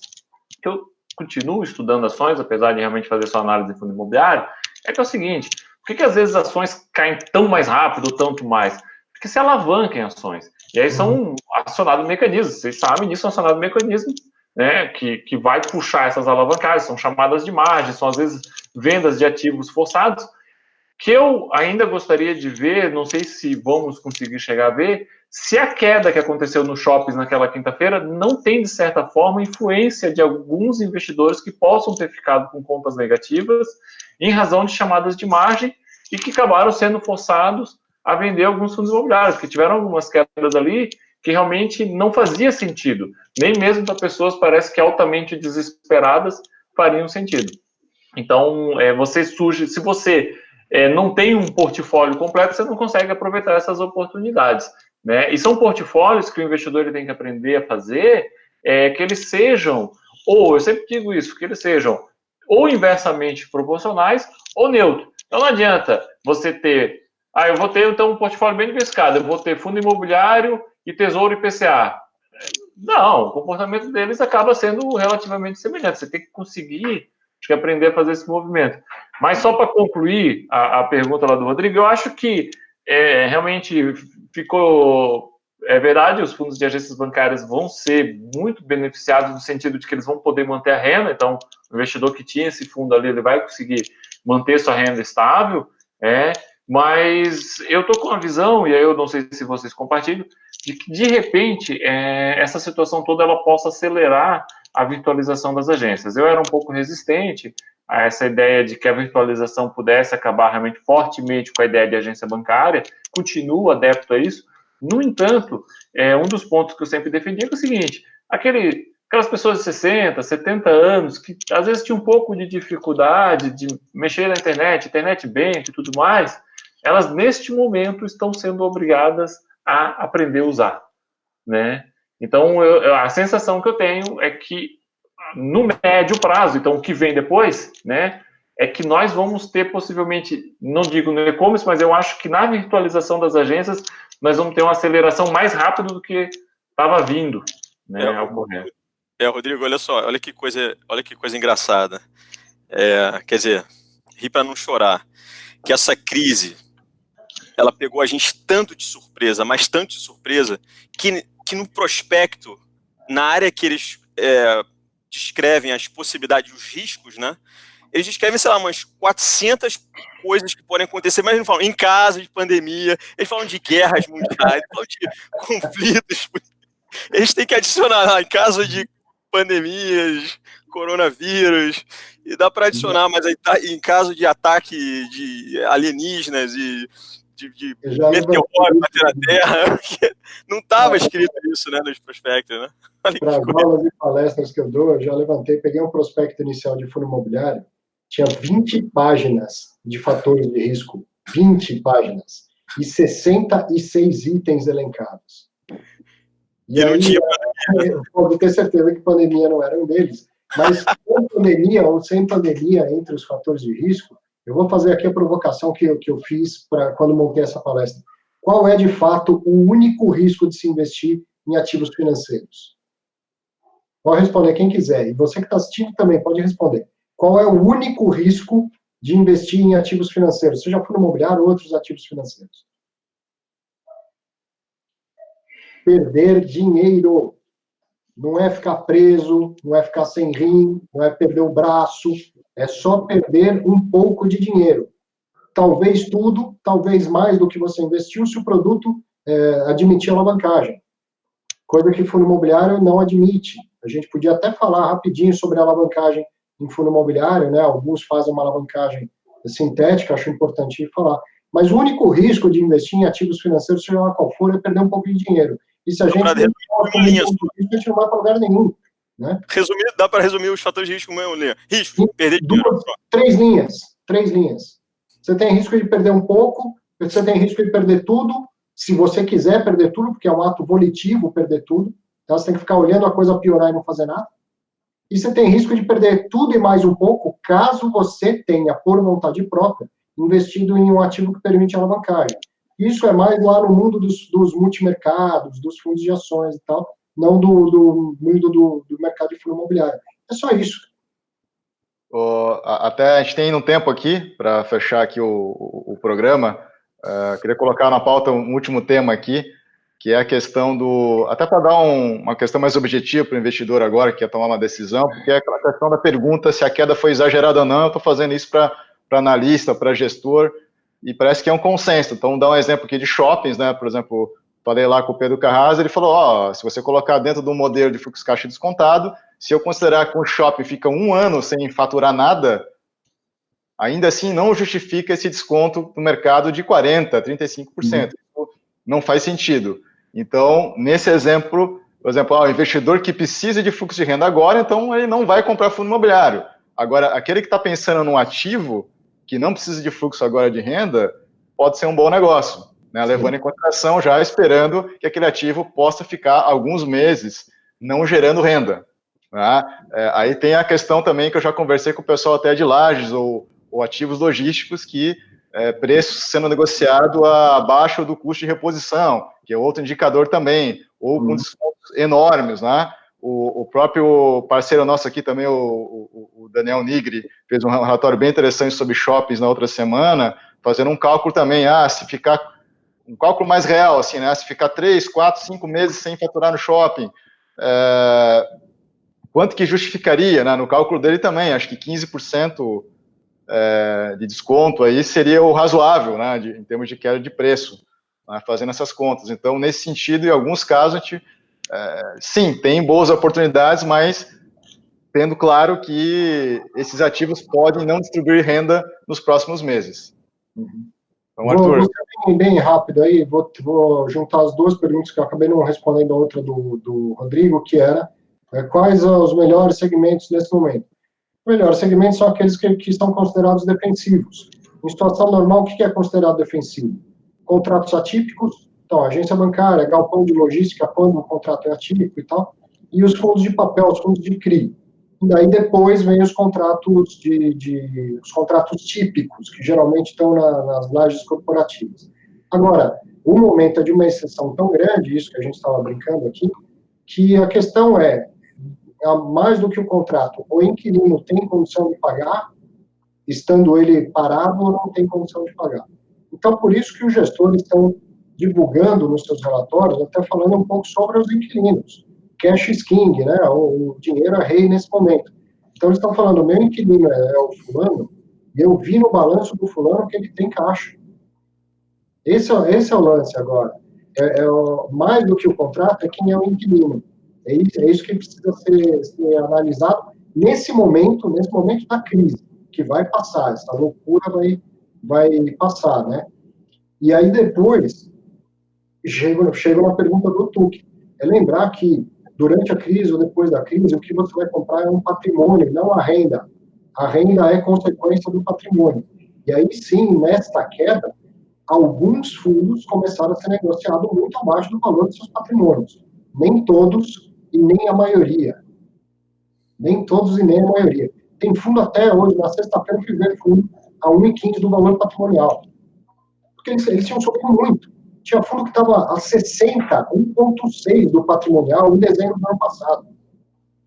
que eu continuo estudando ações, apesar de realmente fazer só análise de fundo imobiliário, é que é o seguinte, por que às vezes as ações caem tão mais rápido, tanto mais? Porque se alavancam em ações. E aí são acionados mecanismos, vocês sabem disso, são acionados mecanismos, né, que vai puxar essas alavancagens, são chamadas de margem, são às vezes vendas de ativos forçados, que eu ainda gostaria de ver, não sei se vamos conseguir chegar a ver, se a queda que aconteceu nos shoppings naquela quinta-feira não tem, de certa forma, influência de alguns investidores que possam ter ficado com contas negativas em razão de chamadas de margem e que acabaram sendo forçados a vender alguns fundos imobiliários, que tiveram algumas quedas ali que realmente não fazia sentido. Nem mesmo para pessoas, parece que altamente desesperadas, fariam sentido. Então, se você não tem um portfólio completo, você não consegue aproveitar essas oportunidades, né? E são portfólios que o investidor ele tem que aprender a fazer, que eles sejam, ou eu sempre digo isso, que eles sejam ou inversamente proporcionais ou neutros. Então não adianta você ter, eu vou ter então um portfólio bem diversificado, eu vou ter fundo imobiliário e tesouro IPCA. Não, o comportamento deles acaba sendo relativamente semelhante. Você tem que conseguir aprender a fazer esse movimento. Mas só para concluir a pergunta lá do Rodrigo, eu acho que realmente ficou... É verdade, os fundos de agências bancárias vão ser muito beneficiados no sentido de que eles vão poder manter a renda, então o investidor que tinha esse fundo ali, ele vai conseguir manter sua renda estável, Mas eu estou com a visão, e aí eu não sei se vocês compartilham, de que, de repente, essa situação toda ela possa acelerar a virtualização das agências. Eu era um pouco resistente a essa ideia de que a virtualização pudesse acabar realmente fortemente com a ideia de agência bancária, continuo adepto a isso. No entanto, um dos pontos que eu sempre defendi é o seguinte, aquelas pessoas de 60, 70 anos, que às vezes tinham um pouco de dificuldade de mexer na internet bank e tudo mais, elas neste momento estão sendo obrigadas a aprender a usar, né? Então, a sensação que eu tenho é que no médio prazo, então o que vem depois, né, é que nós vamos ter possivelmente, não digo no e-commerce, mas eu acho que na virtualização das agências nós vamos ter uma aceleração mais rápida do que estava vindo, né, ao correto. Rodrigo, olha só, olha que coisa engraçada. Quer dizer, rir para não chorar. Que essa crise, ela pegou a gente tanto de surpresa, mas tanto de surpresa, que no prospecto, na área que eles descrevem as possibilidades, os riscos, né? Eles descrevem, sei lá, umas 400 coisas que podem acontecer, mas eles não falam em caso de pandemia, eles falam de guerras mundiais, eles falam de conflitos. Eles têm que adicionar lá, em caso de pandemias, coronavírus, e dá para adicionar, mas aí tá, em caso de ataque de alienígenas e de meteoro bater na Terra, não estava escrito isso, né, nos prospectos, né? Para as aulas e palestras que eu dou, eu já levantei, peguei um prospecto inicial de fundo imobiliário, tinha 20 páginas de fatores de risco, 20 páginas, e 66 itens elencados. E aí, eu posso ter certeza que pandemia não era um deles, mas com pandemia ou sem pandemia entre os fatores de risco, eu vou fazer aqui a provocação que eu fiz quando montei essa palestra. Qual é, de fato, o único risco de se investir em ativos financeiros? Pode responder quem quiser. E você que está assistindo também pode responder. Qual é o único risco de investir em ativos financeiros? Seja fundo imobiliário ou outros ativos financeiros. Perder dinheiro. Não é ficar preso, não é ficar sem rim, não é perder o braço, é só perder um pouco de dinheiro. Talvez tudo, talvez mais do que você investiu, se o produto admitir alavancagem. Coisa que fundo imobiliário não admite. A gente podia até falar rapidinho sobre a alavancagem em fundo imobiliário, né? Alguns fazem uma alavancagem sintética, acho importante falar. Mas o único risco de investir em ativos financeiros, seja lá qual for, é perder um pouco de dinheiro. E se a gente não vai para lugar nenhum. Né? Dá para resumir os fatores de risco mesmo, Linha. Risco, perder dinheiro. 3 linhas. Você tem risco de perder um pouco, você tem risco de perder tudo, se você quiser perder tudo, porque é um ato volitivo perder tudo, então você tem que ficar olhando a coisa piorar e não fazer nada. E você tem risco de perder tudo e mais um pouco, caso você tenha, por vontade própria, investido em um ativo que permite alavancagem. Isso é mais lá no mundo dos multimercados, dos fundos de ações e tal, não do mundo do mercado de fundo imobiliário. É só isso. Até a gente tem um tempo aqui para fechar aqui o programa. Queria colocar na pauta um último tema aqui, que é a questão até para dar uma questão mais objetiva para o investidor agora, que quer tomar uma decisão, porque é aquela questão da pergunta se a queda foi exagerada ou não. Eu estou fazendo isso para analista, para gestor, e parece que é um consenso. Então, vou dar um exemplo aqui de shoppings, né? Por exemplo, falei lá com o Pedro Carrasa, ele falou, se você colocar dentro do modelo de fluxo caixa descontado, se eu considerar que um shopping fica 1 ano sem faturar nada, ainda assim não justifica esse desconto no mercado de 40%, 35%. Não faz sentido. Então, nesse exemplo, por exemplo, o investidor que precisa de fluxo de renda agora, então ele não vai comprar fundo imobiliário. Agora, aquele que está pensando num ativo que não precisa de fluxo agora de renda, pode ser um bom negócio, né? Levando em consideração, já esperando que aquele ativo possa ficar alguns meses não gerando renda. Né? Aí tem a questão também que eu já conversei com o pessoal até de lajes ou ativos logísticos que preço sendo negociado abaixo do custo de reposição, que é outro indicador também, ou com descontos enormes, né? O próprio parceiro nosso aqui também, o Daniel Nigri, fez um relatório bem interessante sobre shoppings na outra semana, fazendo um cálculo também, se ficar, um cálculo mais real, assim, né? Se ficar 3, 4, 5 meses sem faturar no shopping, quanto que justificaria, né? No cálculo dele também, acho que 15% de desconto aí seria o razoável, né, em termos de queda de preço, né, fazendo essas contas. Então, nesse sentido, em alguns casos, a gente, sim, tem boas oportunidades, mas tendo claro que esses ativos podem não distribuir renda nos próximos meses. Então, Arthur... Vou bem rápido aí, vou juntar as duas perguntas que eu acabei não respondendo a outra do Rodrigo, que era quais os melhores segmentos nesse momento. Os melhores segmentos são aqueles que são considerados defensivos. Em situação normal, o que é considerado defensivo? Contratos atípicos, então, agência bancária, galpão de logística, quando o contrato é atípico e tal, e os fundos de papel, os fundos de CRI. E daí depois vem os contratos os contratos típicos, que geralmente estão nas lajes corporativas. Agora, o momento é de uma exceção tão grande, isso que a gente estava brincando aqui, que a questão mais do que o contrato, o inquilino tem condição de pagar, estando ele parado ou não tem condição de pagar. Então, por isso que os gestores estão divulgando nos seus relatórios, até falando um pouco sobre os inquilinos. Cash is king, né? O dinheiro é rei nesse momento. Então, eles estão falando, meu inquilino é o fulano, e eu vi no balanço do fulano que ele tem caixa. Esse é o lance agora. Mais do que o contrato, é quem é o inquilino. É isso que precisa ser analisado nesse momento da crise, que vai passar, essa loucura vai passar, né? E aí depois, chega uma pergunta do Tuque. É lembrar que durante a crise ou depois da crise, o que você vai comprar é um patrimônio, não a renda. A renda é consequência do patrimônio. E aí sim, nesta queda, alguns fundos começaram a ser negociados muito abaixo do valor de seus patrimônios. Nem todos e nem a maioria. Nem todos e nem a maioria. Tem fundo até hoje, na sexta-feira, eu fui ver fundo a 1,15 do valor patrimonial. Porque eles tinham subido muito. Tinha fundo que estava a 60, 1,6 do patrimonial em dezembro do ano passado.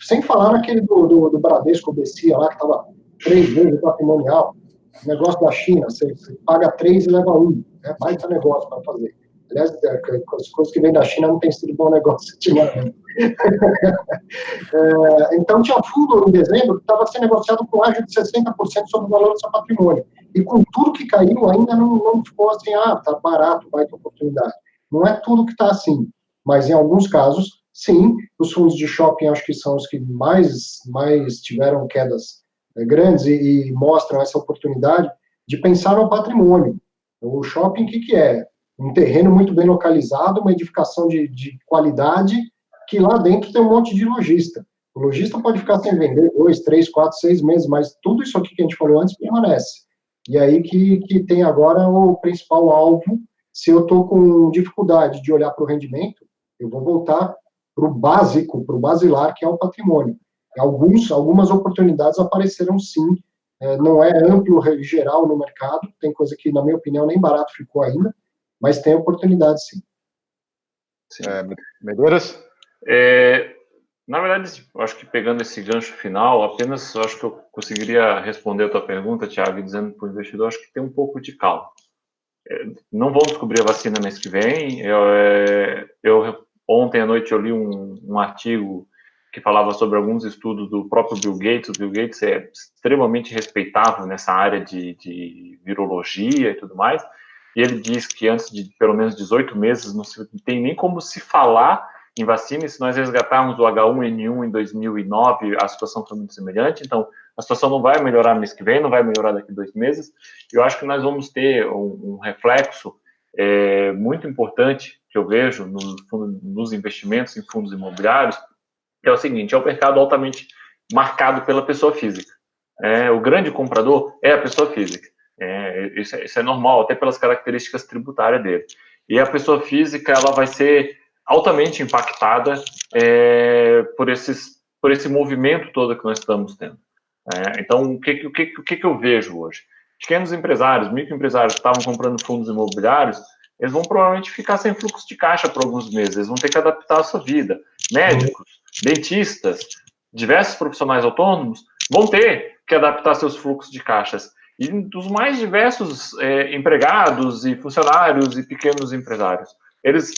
Sem falar naquele do Bradesco Bessia lá, que estava 3 vezes o patrimonial. Negócio da China, você paga 3 e leva 1. É baita negócio para fazer. Aliás, as coisas que vêm da China não tem sido bom negócio ultimamente. Então, tinha fundo em dezembro que estava sendo negociado com ágio de 60% sobre o valor do seu patrimônio. E com tudo que caiu, ainda não ficou assim, tá barato, vai ter oportunidade. Não é tudo que está assim. Mas, em alguns casos, sim, os fundos de shopping acho que são os que mais tiveram quedas grandes e mostram essa oportunidade de pensar no patrimônio. O shopping, o que é? Um terreno muito bem localizado, uma edificação de qualidade, que lá dentro tem um monte de lojista. O lojista pode ficar sem vender 2, 3, 4, 6 meses, mas tudo isso aqui que a gente falou antes permanece. E aí que tem agora o principal alvo. Se eu estou com dificuldade de olhar para o rendimento, eu vou voltar para o básico, para o basilar, que é o patrimônio. Algumas oportunidades apareceram sim, não é amplo, geral no mercado, tem coisa que, na minha opinião, nem barato ficou ainda, mas tem oportunidade sim. Medeiros? Na verdade, eu acho que pegando esse gancho final, apenas eu acho que eu conseguiria responder a tua pergunta, Thiago, dizendo para o investidor, acho que tem um pouco de calma. Não vão descobrir a vacina mês que vem. Ontem à noite eu li um artigo que falava sobre alguns estudos do próprio Bill Gates. O Bill Gates é extremamente respeitável nessa área de virologia e tudo mais, e ele diz que antes de pelo menos 18 meses não tem nem como se falar em vacina, e se nós resgatarmos o H1N1 em 2009, a situação foi muito semelhante. Então, a situação não vai melhorar mês que vem, não vai melhorar daqui a 2 meses. Eu acho que nós vamos ter um reflexo muito importante, que eu vejo nos investimentos em fundos imobiliários, que é o seguinte: é o mercado altamente marcado pela pessoa física. O grande comprador é a pessoa física. Isso é normal, até pelas características tributárias dele. E a pessoa física, ela vai ser altamente impactada por esse movimento todo que nós estamos tendo. Então, o que eu vejo hoje? Pequenos empresários, microempresários que estavam comprando fundos imobiliários, eles vão provavelmente ficar sem fluxo de caixa por alguns meses, eles vão ter que adaptar a sua vida. Médicos, dentistas, diversos profissionais autônomos vão ter que adaptar seus fluxos de caixas. E dos mais diversos empregados e funcionários e pequenos empresários, eles,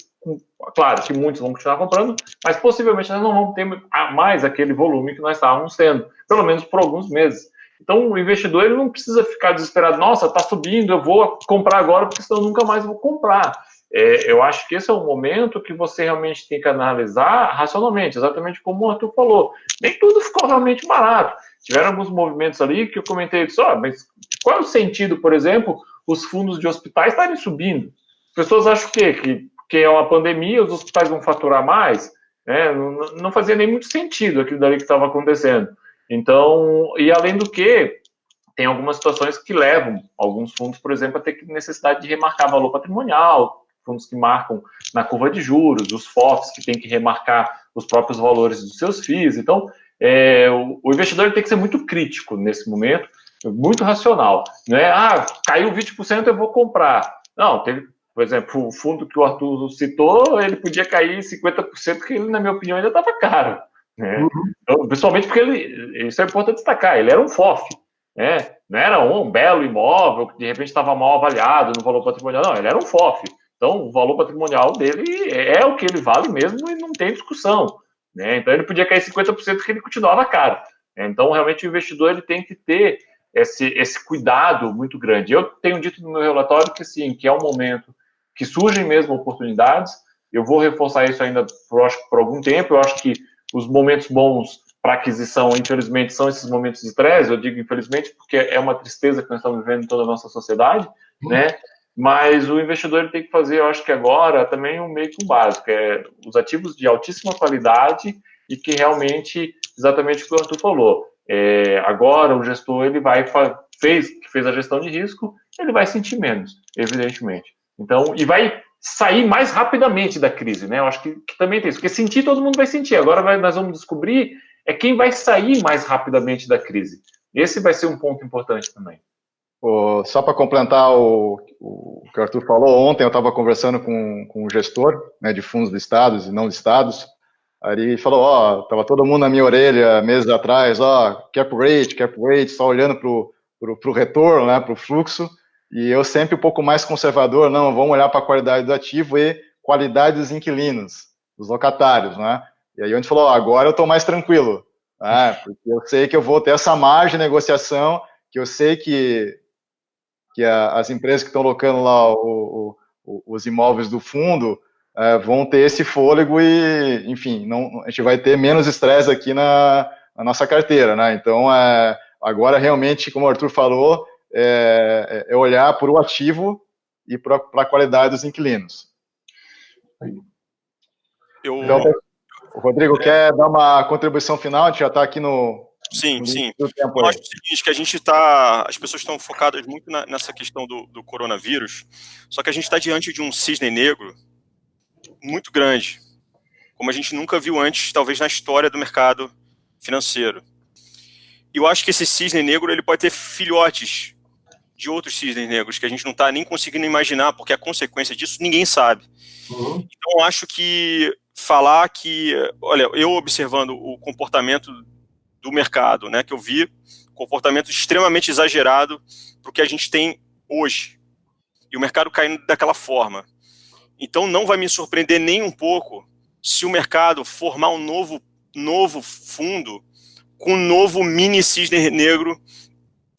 claro que muitos vão continuar comprando, mas possivelmente nós não vamos ter mais aquele volume que nós estávamos tendo, pelo menos por alguns meses. Então, o investidor ele não precisa ficar desesperado, nossa, está subindo, eu vou comprar agora, porque senão eu nunca mais vou comprar. Eu acho que esse é o momento que você realmente tem que analisar racionalmente, exatamente como o Arthur falou. Nem tudo ficou realmente barato. Tiveram alguns movimentos ali que eu comentei, mas qual é o sentido, por exemplo, os fundos de hospitais estarem subindo? As pessoas acham o quê? Que é uma pandemia, os hospitais vão faturar mais? Não fazia nem muito sentido aquilo dali que estava acontecendo. Então, e além do que, tem algumas situações que levam alguns fundos, por exemplo, a ter necessidade de remarcar valor patrimonial, fundos que marcam na curva de juros, os FOFs que tem que remarcar os próprios valores dos seus FIIs. Então, o investidor tem que ser muito crítico nesse momento, muito racional. Não é, caiu 20%, eu vou comprar. Não, teve, por exemplo, o fundo que o Arthur citou, ele podia cair 50%, que ele, na minha opinião, ainda estava caro. Né? Então, principalmente porque isso é importante destacar, ele era um FOF, né? Não era um belo imóvel que de repente estava mal avaliado no valor patrimonial, não, ele era um FOF. Então, o valor patrimonial dele é o que ele vale mesmo e não tem discussão. Né? Então, ele podia cair 50% que ele continuava caro. Então, realmente, o investidor ele tem que ter esse cuidado muito grande. Eu tenho dito no meu relatório que, sim, que é um momento que surgem mesmo oportunidades. Eu vou reforçar isso ainda por algum tempo. Eu acho que os momentos bons para aquisição, infelizmente, são esses momentos de estresse. Eu digo infelizmente porque é uma tristeza que nós estamos vivendo em toda a nossa sociedade, né? Mas o investidor ele tem que fazer, eu acho que agora, também meio que um básico, os ativos de altíssima qualidade e que realmente, exatamente o que o Arthur falou, agora o gestor ele fez a gestão de risco, ele vai sentir menos, evidentemente. Então, e vai sair mais rapidamente da crise, né? Eu acho que também tem isso, porque sentir todo mundo vai sentir. Agora nós vamos descobrir quem vai sair mais rapidamente da crise. Esse vai ser um ponto importante também. Só para complementar o que o Arthur falou, ontem eu estava conversando com um gestor, né, de fundos de estados e não de estados. Aí ele falou, estava todo mundo na minha orelha meses atrás, cap rate, só olhando para o retorno, né, para o fluxo, e eu sempre um pouco mais conservador, não, vamos olhar para a qualidade do ativo e qualidade dos inquilinos, dos locatários, né? E aí a gente falou, agora eu estou mais tranquilo, né, porque eu sei que eu vou ter essa margem de negociação, que eu sei que as empresas que estão locando lá os imóveis do fundo vão ter esse fôlego e, enfim, a gente vai ter menos estresse aqui na nossa carteira, né? Então, agora realmente, como o Arthur falou, é olhar para o ativo e para a qualidade dos inquilinos. Então, o Rodrigo quer dar uma contribuição final? A gente já está aqui no... Sim. Eu acho o seguinte, que as pessoas estão focadas muito nessa questão do coronavírus, só que a gente está diante de um cisne negro muito grande, como a gente nunca viu antes, talvez na história do mercado financeiro. E eu acho que esse cisne negro ele pode ter filhotes de outros cisnes negros que a gente não está nem conseguindo imaginar, porque a consequência disso ninguém sabe. Então eu acho que falar que, olha, eu observando o comportamento do mercado, né, que eu vi comportamento extremamente exagerado para o que a gente tem hoje, e o mercado caindo daquela forma. Então não vai me surpreender nem um pouco se o mercado formar um novo fundo com um novo mini cisne negro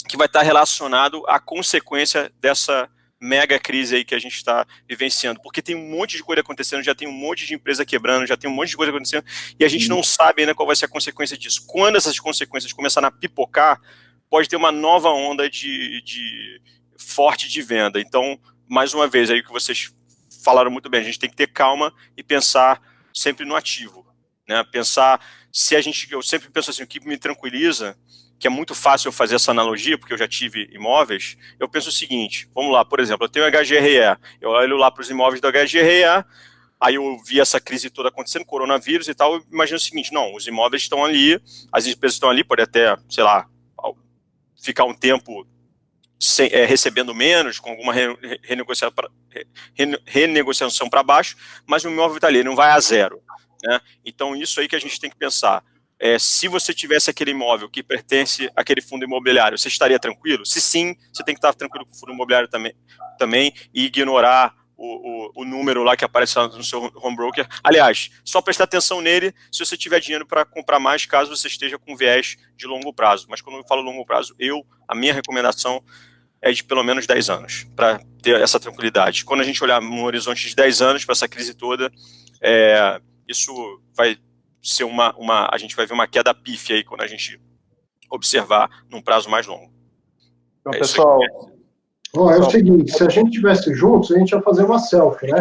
que vai estar relacionado à consequência dessa mega crise aí que a gente está vivenciando, porque tem um monte de coisa acontecendo, já tem um monte de empresa quebrando, já tem um monte de coisa acontecendo, e a gente não sabe ainda qual vai ser a consequência disso. Quando essas consequências começarem a pipocar, pode ter uma nova onda forte de venda. Então, mais uma vez, aí que vocês falaram muito bem, a gente tem que ter calma e pensar sempre no ativo, né? Eu sempre penso assim, o que me tranquiliza, que é muito fácil eu fazer essa analogia, porque eu já tive imóveis, eu penso o seguinte, vamos lá, por exemplo, eu tenho HGRE, eu olho lá para os imóveis do HGRE, aí eu vi essa crise toda acontecendo, coronavírus e tal, eu imagino o seguinte, não, os imóveis estão ali, as empresas estão ali, pode até, sei lá, ficar um tempo recebendo menos, com alguma renegociação para baixo, mas o imóvel está ali, não vai a zero, né? Então isso aí que a gente tem que pensar. Se você tivesse aquele imóvel que pertence àquele fundo imobiliário, você estaria tranquilo? Se sim, você tem que estar tranquilo com o fundo imobiliário também e ignorar o número lá que aparece lá no seu home broker. Aliás, só prestar atenção nele se você tiver dinheiro para comprar mais, caso você esteja com viés de longo prazo. Mas quando eu falo longo prazo, a minha recomendação é de pelo menos 10 anos, para ter essa tranquilidade. Quando a gente olhar no horizonte de 10 anos para essa crise toda, isso vai ser a gente vai ver uma queda pífia aí quando a gente observar num prazo mais longo. Então, pessoal... É o seguinte, se a gente estivesse juntos, a gente ia fazer uma selfie, né?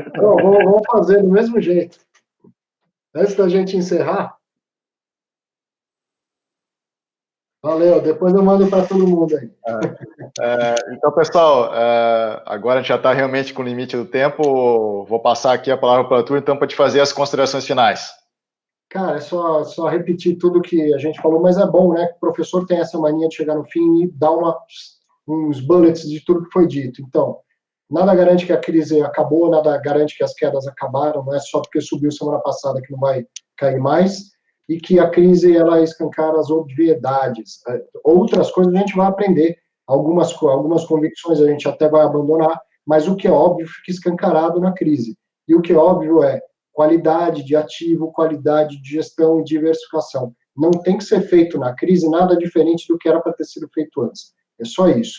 Então, vamos fazer do mesmo jeito. Antes da gente encerrar. Valeu, depois eu mando para todo mundo aí. Então, pessoal, agora a gente já está realmente com o limite do tempo. Vou passar aqui a palavra para o Arthur, então, para te fazer as considerações finais. Cara, é só repetir tudo que a gente falou, mas é bom, né? Que o professor tem essa mania de chegar no fim e dar uns bullets de tudo que foi dito. Então, nada garante que a crise acabou, nada garante que as quedas acabaram, não é só porque subiu semana passada que não vai cair mais, e que a crise, ela escancara as obviedades. Outras coisas a gente vai aprender, algumas convicções a gente até vai abandonar, mas o que é óbvio fica escancarado na crise. E o que é óbvio é qualidade de ativo, qualidade de gestão e diversificação. Não tem que ser feito na crise nada diferente do que era para ter sido feito antes. É só isso.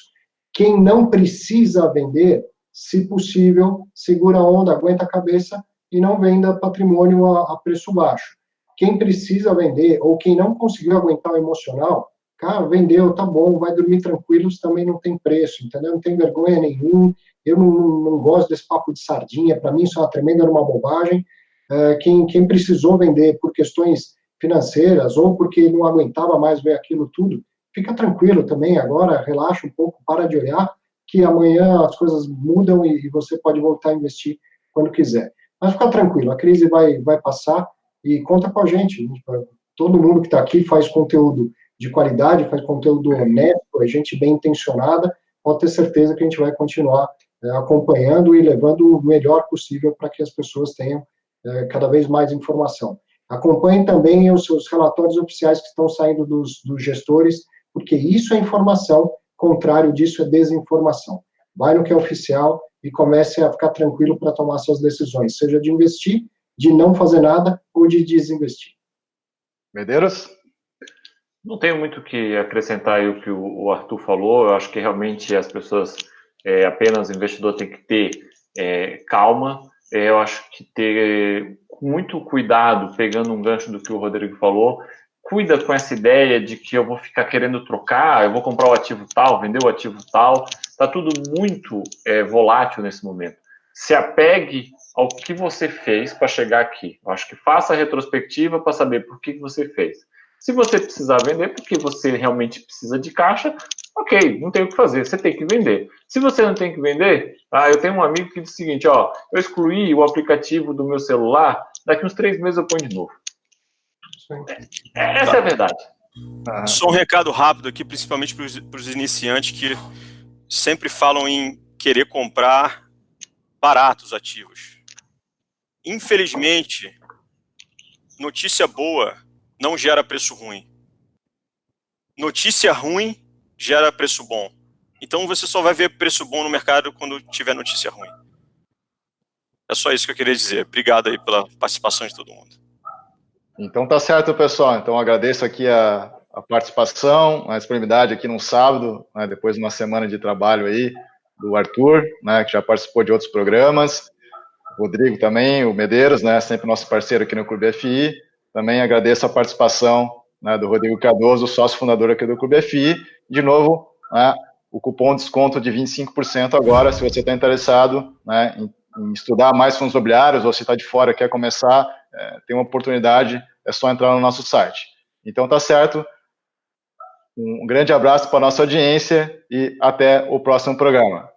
Quem não precisa vender, se possível, segura a onda, aguenta a cabeça e não venda patrimônio a preço baixo. Quem precisa vender, ou quem não conseguiu aguentar o emocional, cara, vendeu, tá bom, vai dormir tranquilo, também não tem preço, entendeu? Não tem vergonha nenhuma, eu não gosto desse papo de sardinha, para mim isso é uma tremenda bobagem. Quem precisou vender por questões financeiras, ou porque não aguentava mais ver aquilo tudo, fica tranquilo também agora, relaxa um pouco, para de olhar, que amanhã as coisas mudam e você pode voltar a investir quando quiser. Mas fica tranquilo, a crise vai passar e conta com a gente. Todo mundo que está aqui faz conteúdo de qualidade, faz conteúdo honesto, é gente bem intencionada, pode ter certeza que a gente vai continuar acompanhando e levando o melhor possível para que as pessoas tenham cada vez mais informação. Acompanhem também os seus relatórios oficiais que estão saindo dos gestores, porque isso é informação, contrário disso é desinformação. Vai no que é oficial e comece a ficar tranquilo para tomar suas decisões, seja de investir, de não fazer nada ou de desinvestir. Medeiros? Não tenho muito o que acrescentar aí o que o Arthur falou. Eu acho que realmente as pessoas, apenas o investidor tem que ter calma. Eu acho que ter muito cuidado, pegando um gancho do que o Rodrigo falou, cuida com essa ideia de que eu vou ficar querendo trocar, eu vou comprar o ativo tal, vender o ativo tal. Está tudo muito volátil nesse momento. Se apegue ao que você fez para chegar aqui. Eu acho que faça a retrospectiva para saber por que você fez. Se você precisar vender porque você realmente precisa de caixa, ok, não tem o que fazer, você tem que vender. Se você não tem que vender, eu tenho um amigo que diz o seguinte, eu excluí o aplicativo do meu celular, daqui uns 3 meses eu ponho de novo. Essa é a verdade. Só um recado rápido aqui, principalmente para os iniciantes que sempre falam em querer comprar baratos ativos. Infelizmente, notícia boa não gera preço ruim. Notícia ruim gera preço bom. Então você só vai ver preço bom no mercado quando tiver notícia ruim. É só isso que eu queria dizer. Obrigado aí pela participação de todo mundo. Então tá certo, pessoal. Então agradeço aqui a participação, a disponibilidade aqui no sábado, né, depois de uma semana de trabalho aí, do Arthur, né, que já participou de outros programas, o Rodrigo também, o Medeiros, né, sempre nosso parceiro aqui no Clube FI. Também agradeço a participação, né, do Rodrigo Cardoso, sócio fundador aqui do Clube FI. De novo, né, o cupom de desconto de 25% agora, se você está interessado, né, em estudar mais fundos imobiliários, ou se está de fora e quer começar, tem uma oportunidade, é só entrar no nosso site. Então tá certo, um grande abraço para a nossa audiência e até o próximo programa.